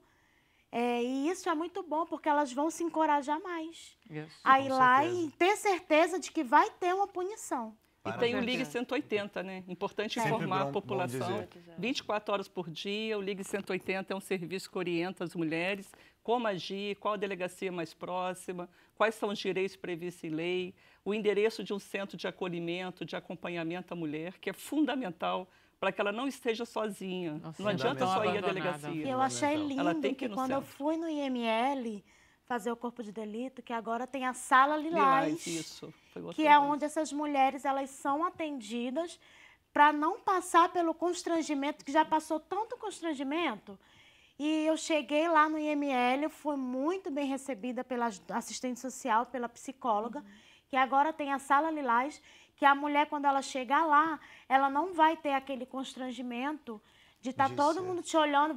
E isso é muito bom, porque elas vão se encorajar mais. Isso. A ir Com lá certeza. e ter certeza de que vai ter uma punição. E Para tem o você. Ligue 180, né? Importante Sempre informar bom a população. dizer. 24 horas por dia, o Ligue 180 é um serviço que orienta as mulheres como agir, qual a delegacia mais próxima, quais são os direitos previstos em lei, o endereço de um centro de acolhimento, de acompanhamento à mulher, que é fundamental para que ela não esteja sozinha. Nossa, Não adianta fundamental. só ir à Abandonada. delegacia. E eu achei Ela lindo tem que ir que no quando eu centro. fui no IML fazer o corpo de delito, que agora tem a sala Lilás, Isso. Foi outra que é vez. onde essas mulheres elas são atendidas para não passar pelo constrangimento, que já passou tanto constrangimento. E eu cheguei lá no IML, fui muito bem recebida pela assistente social, pela psicóloga, que agora tem a sala Lilás, que a mulher, quando ela chegar lá, ela não vai ter aquele constrangimento de estar todo mundo te olhando,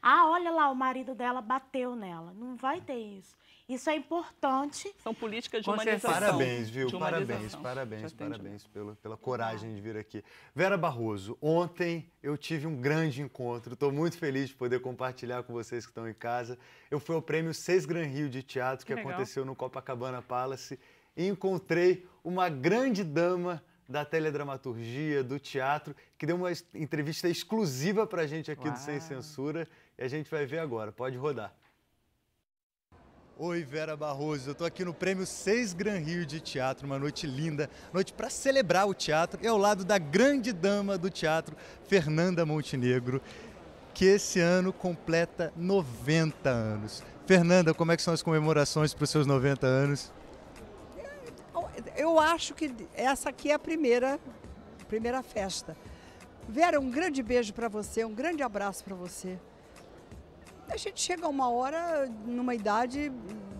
olha lá, o marido dela bateu nela. Não vai ter isso. Isso é importante. São políticas de Com humanização. certeza. Parabéns, viu? De humanização. Parabéns De atendimento. pela coragem de vir aqui. Vera Barroso, ontem eu tive um grande encontro. Estou muito feliz de poder compartilhar com vocês que estão em casa. Eu fui ao prêmio 6 Gran Rio de Teatro, que legal. aconteceu no Copacabana Palace, e encontrei uma grande dama da teledramaturgia, do teatro, que deu uma entrevista exclusiva para a gente aqui do Sem Uau. Censura, e a gente vai ver agora. Pode rodar. Oi, Vera Barroso, eu estou aqui no prêmio 6 Gran Rio de Teatro, uma noite linda, noite para celebrar o teatro, e ao lado da grande dama do teatro, Fernanda Montenegro, que esse ano completa 90 anos. Fernanda, como é que são as comemorações para os seus 90 anos? Eu acho que essa aqui é a primeira festa. Vera, um grande beijo para você, um grande abraço para você. A gente chega a uma hora, numa idade,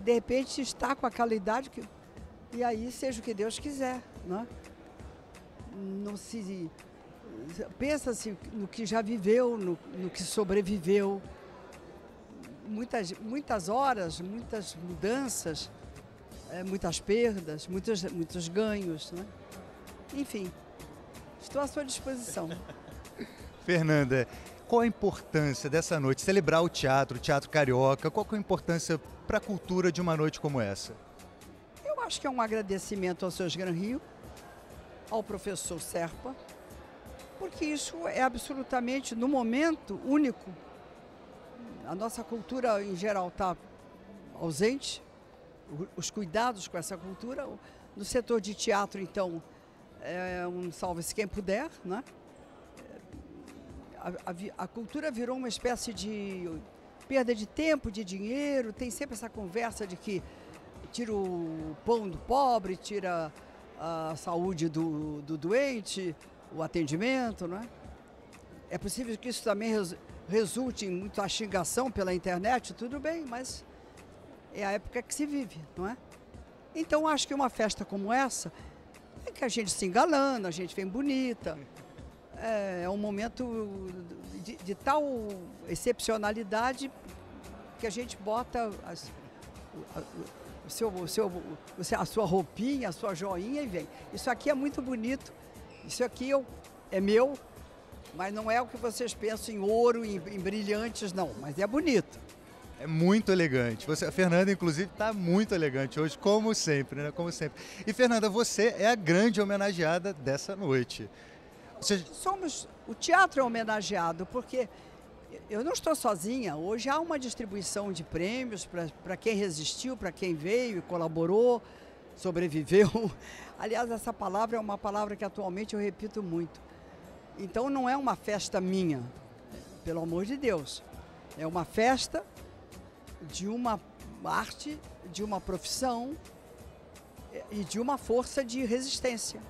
de repente está com aquela idade, e aí seja o que Deus quiser, né? Não se pensa-se no que já viveu, no que sobreviveu. Muitas horas, muitas mudanças, muitas perdas, muitos ganhos, né? Enfim, estou à sua disposição. Fernanda, qual a importância dessa noite, celebrar o teatro carioca, qual que é a importância para a cultura de uma noite como essa? Eu acho que é um agradecimento ao Seus Gran Rio, ao professor Serpa, porque isso é absolutamente, no momento, único. A nossa cultura, em geral, está ausente, os cuidados com essa cultura. No setor de teatro, então, é um salve-se quem puder, né? A cultura virou uma espécie de perda de tempo, de dinheiro, tem sempre essa conversa de que tira o pão do pobre, tira a saúde do doente, o atendimento, não é? É possível que isso também resulte em muita xingação pela internet, tudo bem, mas é a época que se vive, não é? Então, acho que uma festa como essa é que a gente se engalana, a gente vem bonita. É um momento de tal excepcionalidade que a gente bota a sua roupinha, a sua joinha e vem. Isso aqui é muito bonito, isso aqui é meu, mas não é o que vocês pensam em ouro, em brilhantes, não, mas é bonito. É muito elegante. A Fernanda, inclusive, está muito elegante hoje, como sempre, né? Como sempre. E, Fernanda, você é a grande homenageada dessa noite. O teatro é homenageado, porque eu não estou sozinha. Hoje há uma distribuição de prêmios para quem resistiu, para quem veio e colaborou, sobreviveu. Aliás, essa palavra é uma palavra que atualmente eu repito muito. Então não é uma festa minha, pelo amor de Deus. É uma festa de uma arte, de uma profissão e de uma força de resistência.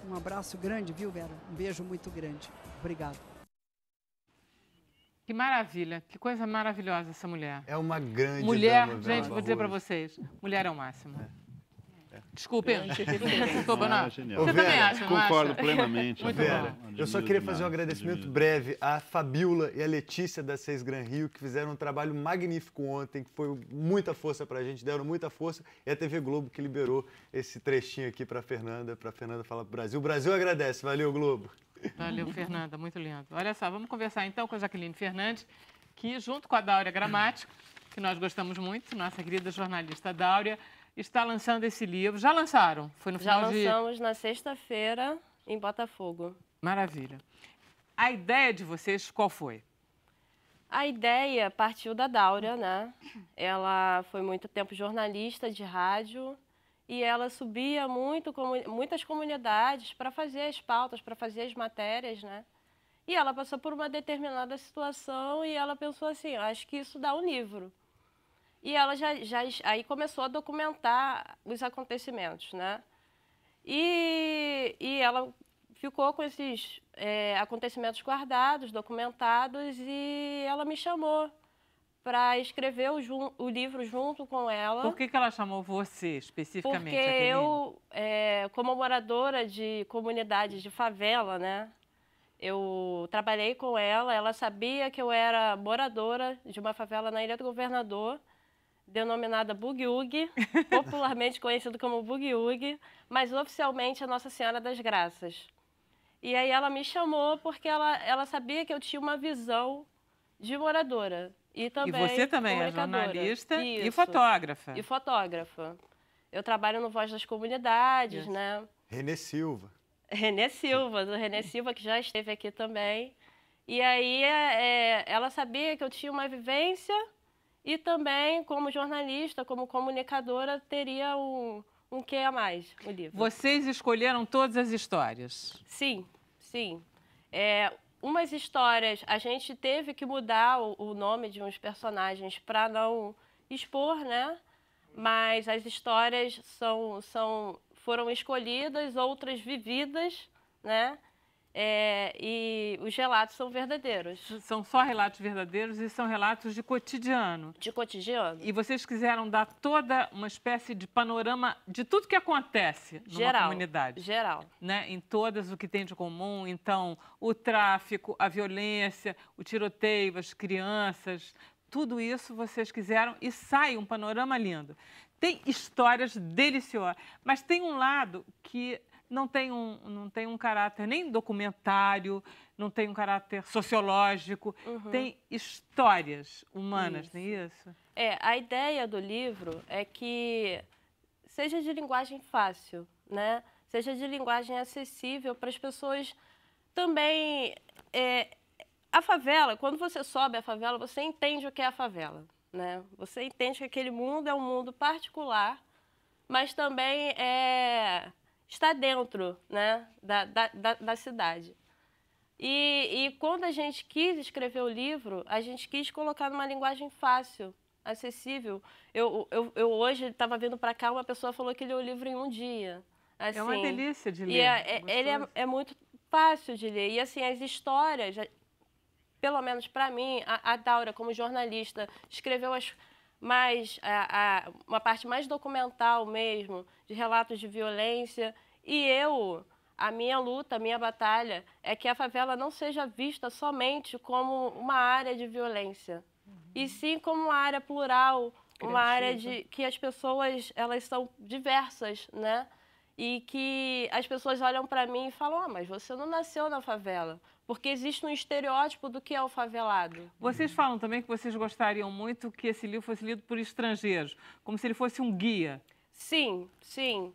Um abraço grande, viu, Vera? Um beijo muito grande. Obrigada. Que maravilha, que coisa maravilhosa essa mulher. É uma grande mulher, dama, gente, vou dizer para vocês, mulher é o máximo. Desculpem. Desculpa, não. Você também acha, não Concordo acha? plenamente. Muito Vera, bom. eu só queria fazer um agradecimento breve à Fabiola e à Letícia da Seis Gran Rio, que fizeram um trabalho magnífico ontem, que foi muita força pra gente, deram muita força, e a TV Globo que liberou esse trechinho aqui pra Fernanda falar pro Brasil. O Brasil agradece, valeu, Globo. Valeu, Fernanda, muito lindo. Olha só, vamos conversar então com a Jaqueline Fernandes, que junto com a Dáurea Gramático, que nós gostamos muito, nossa querida jornalista Dáurea, está lançando esse livro. Já lançaram? Foi no final de... Já lançamos na sexta-feira em Botafogo. Maravilha. A ideia de vocês qual foi? A ideia partiu da Dáurea, né? Ela foi muito tempo jornalista de rádio e ela subia muitas comunidades para fazer as pautas, para fazer as matérias, né? E ela passou por uma determinada situação e ela pensou assim, acho que isso dá um livro. E ela aí começou a documentar os acontecimentos, né? E ela ficou com esses acontecimentos guardados, documentados, e ela me chamou para escrever o livro junto com ela. Por que ela chamou você especificamente? Porque eu, como moradora de comunidade de favela, né? Eu trabalhei com ela, ela sabia que eu era moradora de uma favela na Ilha do Governador, denominada Bugiug, popularmente conhecido como Bugiug, mas oficialmente a Nossa Senhora das Graças. E aí ela me chamou porque ela sabia que eu tinha uma visão de moradora. E você também é jornalista e fotógrafa. E fotógrafa. Eu trabalho no Voz das Comunidades, né? Renê Silva. Do Renê Silva, que já esteve aqui também. E aí ela sabia que eu tinha uma vivência e também, como jornalista, como comunicadora, teria um quê a mais no livro. Vocês escolheram todas as histórias? Sim, sim. Umas histórias, a gente teve que mudar o nome de uns personagens para não expor, né? Mas as histórias foram escolhidas, outras vividas, né? E os relatos são verdadeiros. São só relatos verdadeiros e são relatos de cotidiano. De cotidiano. E vocês quiseram dar toda uma espécie de panorama de tudo que acontece numa comunidade. Geral. Né? Em todas o que tem de comum. Então, o tráfico, a violência, o tiroteio, as crianças, tudo isso vocês quiseram e sai um panorama lindo. Tem histórias deliciosas, mas tem um lado que não tem um caráter nem documentário, não tem um caráter sociológico, tem histórias humanas, não é isso? A ideia do livro é que seja de linguagem fácil, né? Seja de linguagem acessível para as pessoas também. A favela, quando você sobe a favela, você entende o que é a favela, né? Você entende que aquele mundo é um mundo particular, mas também está dentro, né, da cidade. E quando a gente quis escrever o livro, a gente quis colocar numa linguagem fácil, acessível. Eu hoje estava vindo para cá, uma pessoa falou que leu o livro em um dia. Assim, é uma delícia de ler. E ele é muito fácil de ler. E assim, as histórias, pelo menos para mim, a Dáurea, como jornalista, escreveu uma parte mais documental mesmo, de relatos de violência. E a minha luta, a minha batalha, é que a favela não seja vista somente como uma área de violência, e sim como uma área plural, uma área que as pessoas elas são diversas, né? E que as pessoas olham para mim e falam, mas você não nasceu na favela. Porque existe um estereótipo do que é o favelado. Vocês falam também que vocês gostariam muito que esse livro fosse lido por estrangeiros, como se ele fosse um guia. Sim, sim.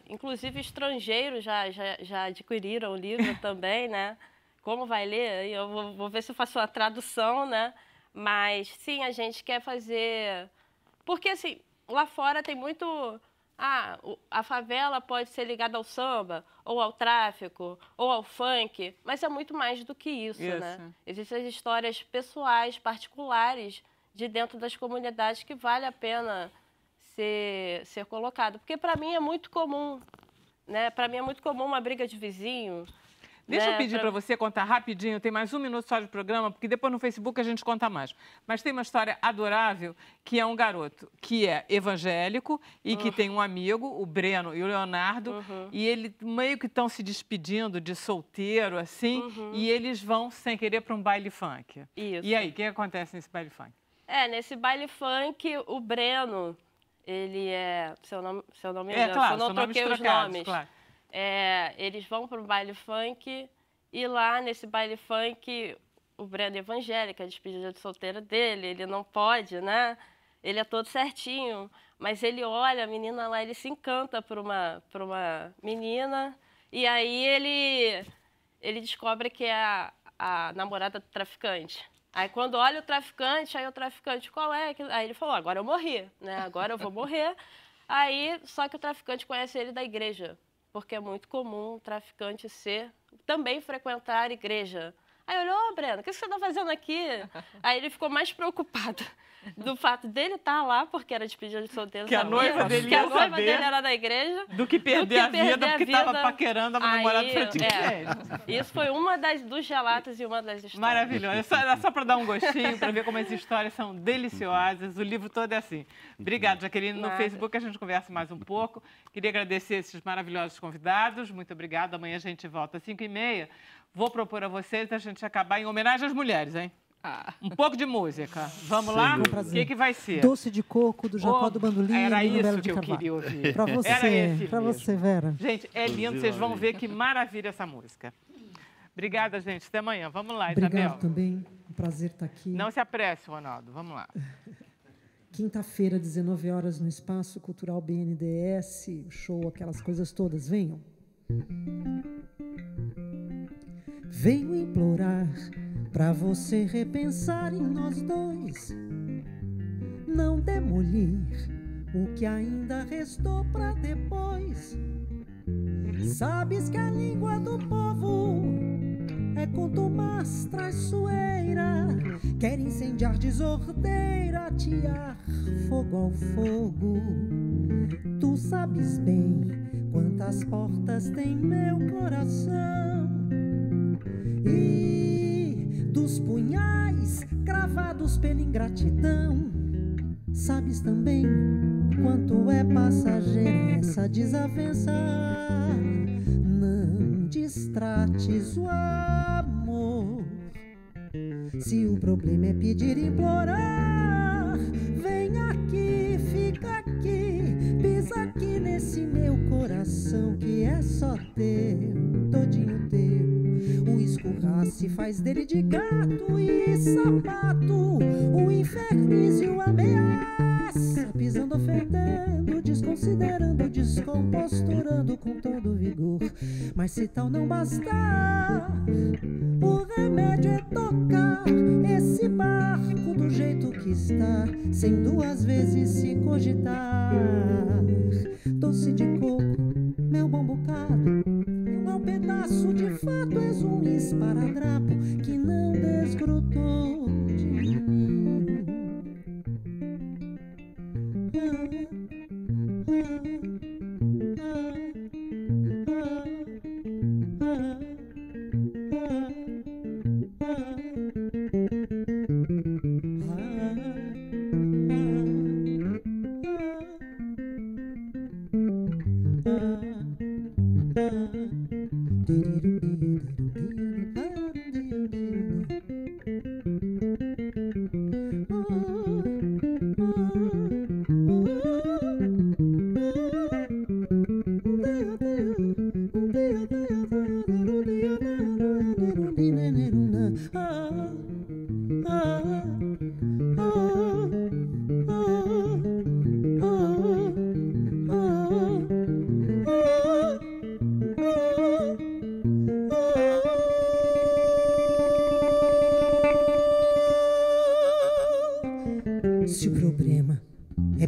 Inclusive, estrangeiros já adquiriram o livro também, né? como vai ler, eu vou ver se eu faço a tradução, né? Mas, sim, a gente quer fazer... Porque, assim, lá fora tem muito... a favela pode ser ligada ao samba, ou ao tráfico, ou ao funk, mas é muito mais do que isso, né? Existem as histórias pessoais, particulares, de dentro das comunidades que vale a pena ser colocado. Porque, para mim, é muito comum, né? Para mim, é muito comum uma briga de vizinho. Deixa eu pedir para você contar rapidinho, tem mais 1 minuto só de programa, porque depois no Facebook a gente conta mais. Mas tem uma história adorável, que é um garoto que é evangélico e que tem um amigo, o Breno e o Leonardo, e eles meio que estão se despedindo de solteiro, assim, e eles vão, sem querer, para um baile funk. Isso. E aí, o que acontece nesse baile funk? Nesse baile funk, o Breno, ele é... Se eu não me engano, claro, se eu não troquei os nomes. Claro. Eles vão para o baile funk e lá nesse baile funk o Breno é evangélico, a despedida de solteira dele, ele não pode, né? Ele é todo certinho, mas ele olha a menina lá, ele se encanta por uma menina e aí ele descobre que é a namorada do traficante. Aí quando olha o traficante, qual é? Aí ele falou, agora eu morri, né? Agora eu vou morrer. Aí, só que o traficante conhece ele da igreja. Porque é muito comum o traficante também frequentar a igreja. Aí olhou, Breno, o que você está fazendo aqui? Aí ele ficou mais preocupado do fato dele estar lá, porque era despedida de solteiro. Que a noiva dele era da igreja. Do que perder a vida porque estava paquerando a namorada do Isso foi uma dos relatos e uma das histórias. Maravilhoso. É só para dar um gostinho, para ver como as histórias são deliciosas. O livro todo é assim. Obrigada, Jaqueline. No Facebook a gente conversa mais um pouco. Queria agradecer esses maravilhosos convidados. Muito obrigada. Amanhã a gente volta às 5h30. Vou propor a vocês a gente acabar em homenagem às mulheres, hein? Um pouco de música. Vamos lá? O que vai ser? Doce de Coco, do Jacó do Bandolim. Era isso que eu queria ouvir. Para você, Vera. Gente, é lindo. Vocês vão ver que maravilha essa música. Obrigada, gente. Até amanhã. Vamos lá, Isabel. Obrigado também. Um prazer estar aqui. Não se apresse, Ronaldo. Vamos lá. Quinta-feira, 19 horas, no Espaço Cultural BNDES. Show, aquelas coisas todas. Venham. Venho implorar pra você repensar em nós dois, não demolir o que ainda restou pra depois. Sabes que a língua do povo é contumaz, traiçoeira, quer incendiar desordeira, atear fogo ao fogo. Tu sabes bem quantas portas tem meu coração e dos punhais cravados pela ingratidão. Sabes também quanto é passageira essa desavença. Não distrates o amor. Se o problema é pedir e implorar, vem aqui, fica aqui, pisa aqui nesse meu coração que é só teu, todinho teu. O escurrace faz dele de gato e sapato, o infernizio ameaça, pisando, ofendendo, desconsiderando, descomposturando com todo vigor. Mas se tal não bastar, o remédio é tocar esse barco do jeito que está, sem duas vezes se cogitar. Doce de coco, meu bom bocado, um pedaço de fato, és um esparadrapo que não desgrudou de mim.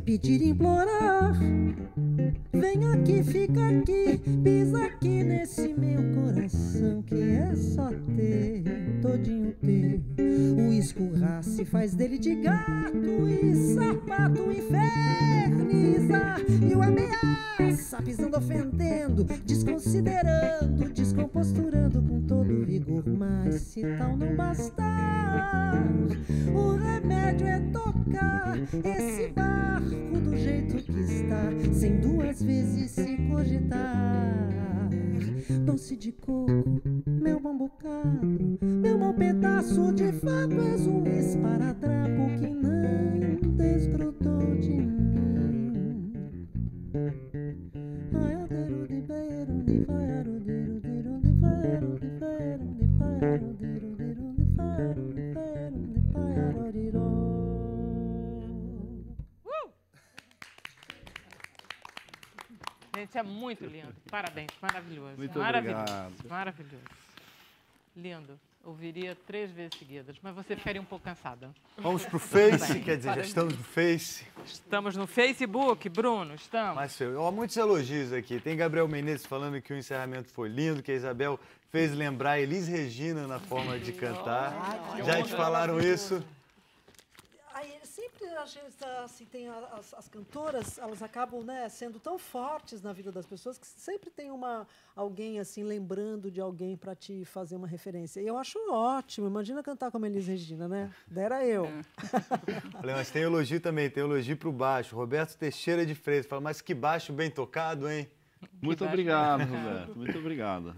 pedir e implorar. Vem aqui, fica aqui, pisa aqui nesse meu coração que é só teu, todinho teu. O escurrace faz dele de gato e sapato inferniza. E o ameaça, pisando, ofendendo, desconsiderando, descomposturando com todo vigor. Mas se tal não bastar, o remédio é tocar esse barco do jeito que está, sem duas vezes se cogitar. Doce de coco, meu bom bocado, meu bom pedaço de fato, és um esparadrapo que não desgrudou de mim. Ai, adeiro de beiro, de vaiaro, deiro, deiro, de vaiaro, de vaiaro, de vaiaro, deiro, deiro, de vaiaro, de vaiaro, de vaiaro, diró. Gente, é muito lindo. Parabéns, maravilhoso. Muito maravilhoso, obrigado. maravilhoso. Lindo. Ouviria 3 vezes seguidas, mas você ficaria um pouco cansada. Vamos pro Face, quer dizer, já estamos no Face. Estamos no Facebook, Bruno, estamos. Mas, ó, muitos elogios aqui. Tem Gabriel Menezes falando que o encerramento foi lindo, que a Isabel fez lembrar Elis Regina na forma de cantar. Já te falaram isso? Aí, sempre a gente, assim, tem as cantoras, elas acabam, né, sendo tão fortes na vida das pessoas que sempre tem alguém assim lembrando de alguém para te fazer uma referência. E eu acho ótimo. Imagina cantar como Elis Regina, né? Dera eu. Olha, mas tem elogio também, tem elogio pro baixo. Roberto Teixeira de Freitas fala, mas que baixo bem tocado, hein? Muito obrigado, Roberto. Muito obrigado.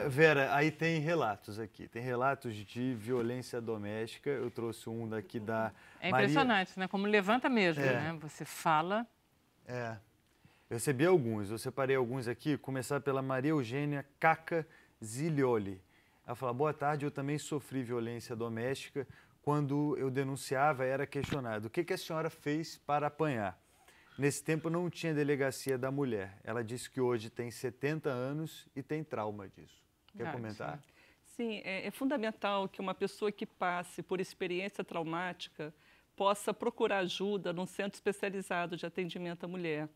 Vera, aí tem relatos aqui. Tem relatos de violência doméstica. Eu trouxe um daqui da É Maria... impressionante, né? Como levanta mesmo, né? Você fala... Eu recebi alguns. Eu separei alguns aqui. Começar pela Maria Eugênia Caca Zilioli. Ela fala, boa tarde, eu também sofri violência doméstica. Quando eu denunciava, era questionado. O que a senhora fez para apanhar? Nesse tempo não tinha delegacia da mulher. Ela disse que hoje tem 70 anos e tem trauma disso. Quer comentar? Sim, é fundamental que uma pessoa que passe por experiência traumática possa procurar ajuda num centro especializado de atendimento à mulher.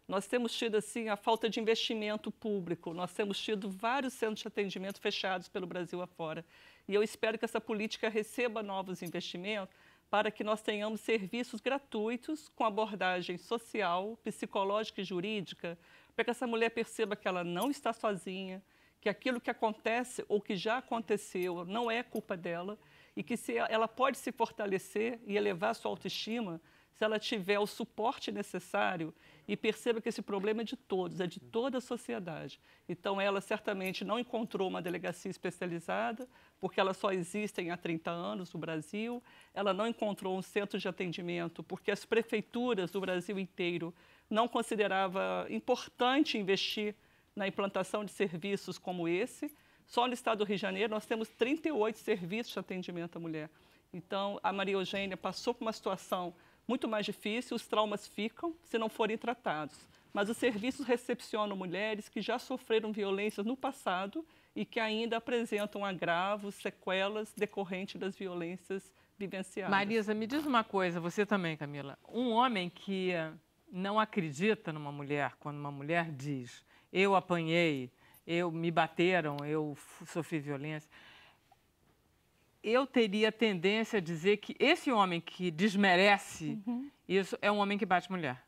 Nós temos tido, assim, a falta de investimento público. Nós temos tido vários centros de atendimento fechados pelo Brasil afora. E eu espero que essa política receba novos investimentos para que nós tenhamos serviços gratuitos com abordagem social, psicológica e jurídica, para que essa mulher perceba que ela não está sozinha, que aquilo que acontece ou que já aconteceu não é culpa dela e que ela pode se fortalecer e elevar sua autoestima se ela tiver o suporte necessário e perceba que esse problema é de todos, é de toda a sociedade. Então, ela certamente não encontrou uma delegacia especializada, porque elas só existem há 30 anos no Brasil. Ela não encontrou um centro de atendimento, porque as prefeituras do Brasil inteiro não consideravam importante investir na implantação de serviços como esse. Só no estado do Rio de Janeiro nós temos 38 serviços de atendimento à mulher. Então, a Maria Eugênia passou por uma situação muito mais difícil, os traumas ficam se não forem tratados. Mas os serviços recepcionam mulheres que já sofreram violências no passado e que ainda apresentam agravos, sequelas decorrentes das violências vivenciadas. Marisa, me diz uma coisa, você também, Camila. Um homem que não acredita numa mulher, quando uma mulher diz, eu apanhei, me bateram, eu sofri violência... eu teria tendência a dizer que esse homem que desmerece isso é um homem que bate mulher.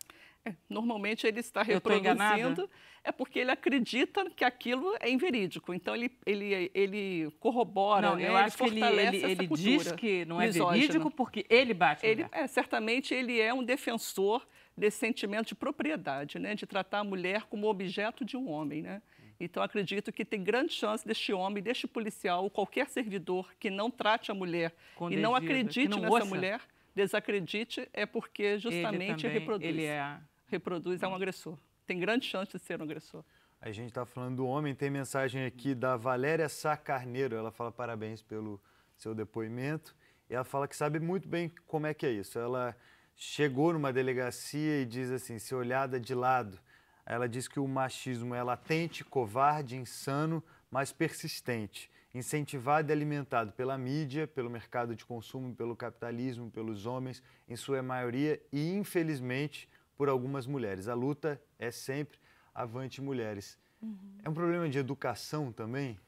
Normalmente ele está reproduzindo, é porque ele acredita que aquilo é inverídico. Então ele corrobora, não, eu ele acho que fortalece ele essa diz que não é misógina. verídico porque ele bate mulher. Certamente ele é um defensor desse sentimento de propriedade, né? De tratar a mulher como objeto de um homem, né? Então, acredito que tem grande chance deste homem, deste policial, ou qualquer servidor que não trate a mulher e não acredite nessa mulher, desacredite, é porque justamente reproduz, é um agressor. Tem grande chance de ser um agressor. A gente está falando do homem, tem mensagem aqui da Valéria Sá Carneiro, ela fala parabéns pelo seu depoimento, e ela fala que sabe muito bem como é que é isso. Ela chegou numa delegacia e diz assim, se olhada de lado, ela diz que o machismo é latente, covarde, insano, mas persistente. incentivado e alimentado pela mídia, pelo mercado de consumo, pelo capitalismo, pelos homens, em sua maioria, e infelizmente por algumas mulheres. A luta é sempre avante mulheres. É um problema de educação também?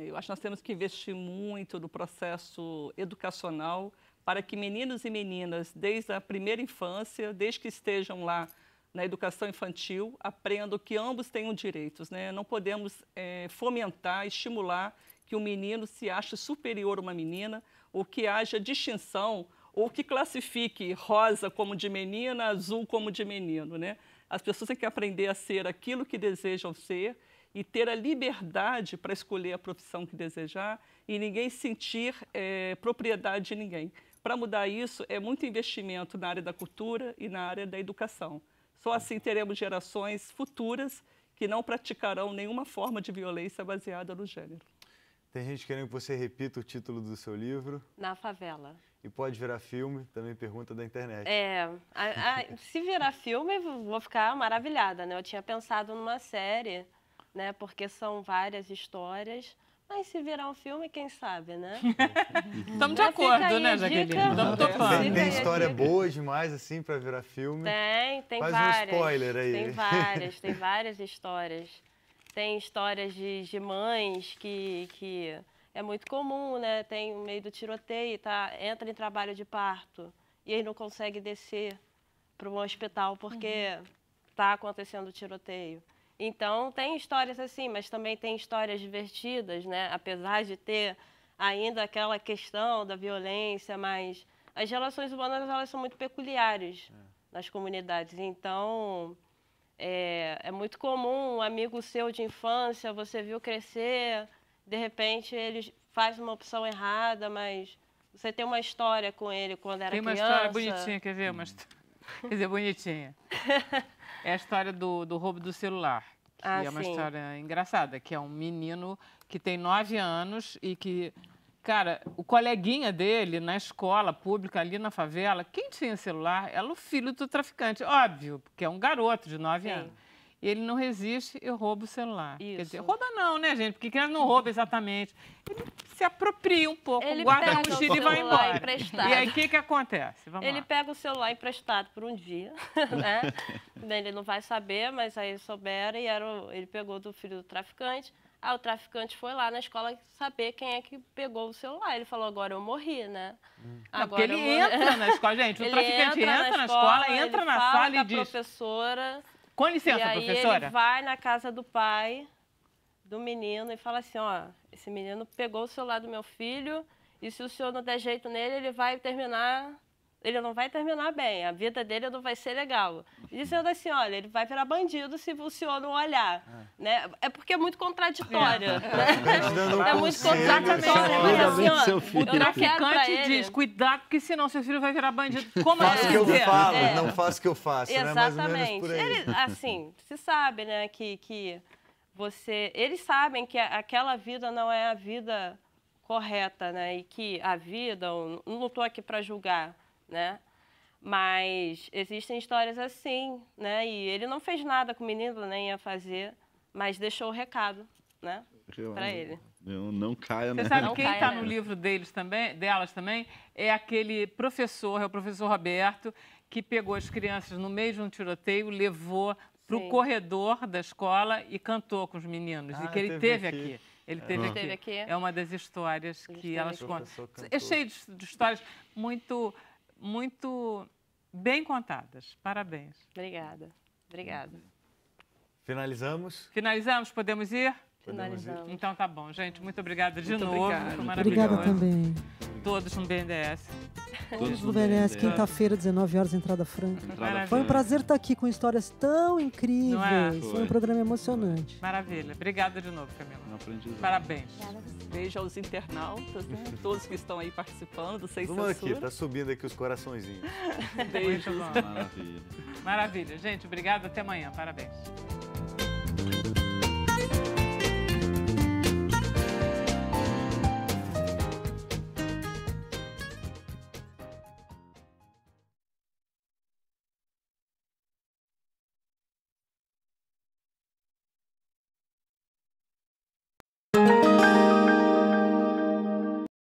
Eu acho que nós temos que investir muito no processo educacional para que meninos e meninas, desde a primeira infância, desde que estejam lá na educação infantil, aprendam que ambos tenham direitos, né? Não podemos fomentar, estimular que o menino se ache superior a uma menina, ou que haja distinção, ou que classifique rosa como de menina, azul como de menino, né? As pessoas têm que aprender a ser aquilo que desejam ser e ter a liberdade para escolher a profissão que desejar e ninguém sentir propriedade de ninguém. Para mudar isso, é muito investimento na área da cultura e na área da educação. Só assim teremos gerações futuras que não praticarão nenhuma forma de violência baseada no gênero. Tem gente querendo que você repita o título do seu livro. Na Favela. E pode virar filme, também pergunta da internet. Se virar filme, vou ficar maravilhada, né? Eu tinha pensado numa série, né? Porque são várias histórias. Mas se virar um filme, quem sabe, né? Estamos de acordo, né, Jaqueline? Estamos topando. Tem história boa demais, assim, para virar filme? Tem Faz várias. um spoiler aí. Tem várias histórias. Tem histórias de mães que é muito comum, né? Tem o meio do tiroteio, entra em trabalho de parto e aí não consegue descer para um hospital porque está acontecendo o tiroteio. Então, tem histórias assim, mas também tem histórias divertidas, né? Apesar de ter ainda aquela questão da violência, mas as relações humanas, elas são muito peculiares nas comunidades. Então, é muito comum um amigo seu de infância, você viu crescer, de repente ele faz uma opção errada, mas você tem uma história com ele quando era criança. Tem uma história bonitinha, quer ver? Quer dizer, bonitinha. É a história do roubo do celular. Que é uma história engraçada, que é um menino que tem 9 anos e que, cara, o coleguinha dele na escola pública ali na favela, quem tinha celular era o filho do traficante, óbvio, porque é um garoto de 9 anos. E ele não resiste e rouba o celular. Isso. Quer dizer, rouba não, né, gente? Porque ele não rouba exatamente. Ele se apropria um pouco, guarda a mochila e vai embora. Emprestado. E aí, o que acontece? Ele pega o celular emprestado por um dia, né? Ele não vai saber, mas aí souberam e ele pegou do filho do traficante. Aí o traficante foi lá na escola saber quem é que pegou o celular. Ele falou, agora eu morri, né? Agora porque ele entra na escola, gente. O traficante entra na escola, entra na sala e diz... professora... Com licença, e aí professora. Ele vai na casa do pai do menino e fala assim, ó, esse menino pegou o celular do meu filho e se o senhor não der jeito nele, ele não vai terminar bem, a vida dele não vai ser legal. E dizendo assim, olha, ele vai virar bandido se o senhor não olhar. Né? É porque é muito contraditório. Né? É muito contraditório. Mas assim, ó, o traficante diz, cuidado, porque senão seu filho vai virar bandido. Como faço o que eu falo, não faço o que eu faço. Exatamente. Né? Ele, assim, se sabe, né, que eles sabem que aquela vida não é a vida correta, né? E que a vida, não estou aqui para julgar, né? Mas existem histórias assim, né? E ele não fez nada com o menino, nem ia fazer, mas deixou o recado, né? Para ele. Eu não caia, né? Você sabe quem está no livro delas também? É aquele professor, é o professor Roberto, que pegou as crianças no meio de um tiroteio, levou para o corredor da escola e cantou com os meninos. E que ele teve aqui. Ele teve aqui. É uma das histórias que elas contam. É cheio de histórias muito bem contadas. Parabéns. Obrigada. Finalizamos? Finalizamos? Podemos ir? Finalizamos. Então tá bom, gente. Muito obrigada de novo. Obrigada. Foi maravilhoso. Obrigada também. Todos no BNDES. Todos no BNDES, quinta-feira, 19 horas, entrada franca. Foi um prazer estar aqui com histórias tão incríveis. Foi um programa emocionante. Maravilha. Obrigada de novo, Camila. Parabéns. Beijo aos internautas, né? Todos que estão aí participando, sem censura. Vamos aqui, tá subindo aqui os coraçõezinhos. Beijo. Maravilha. Maravilha. Gente, obrigada. Até amanhã. Parabéns.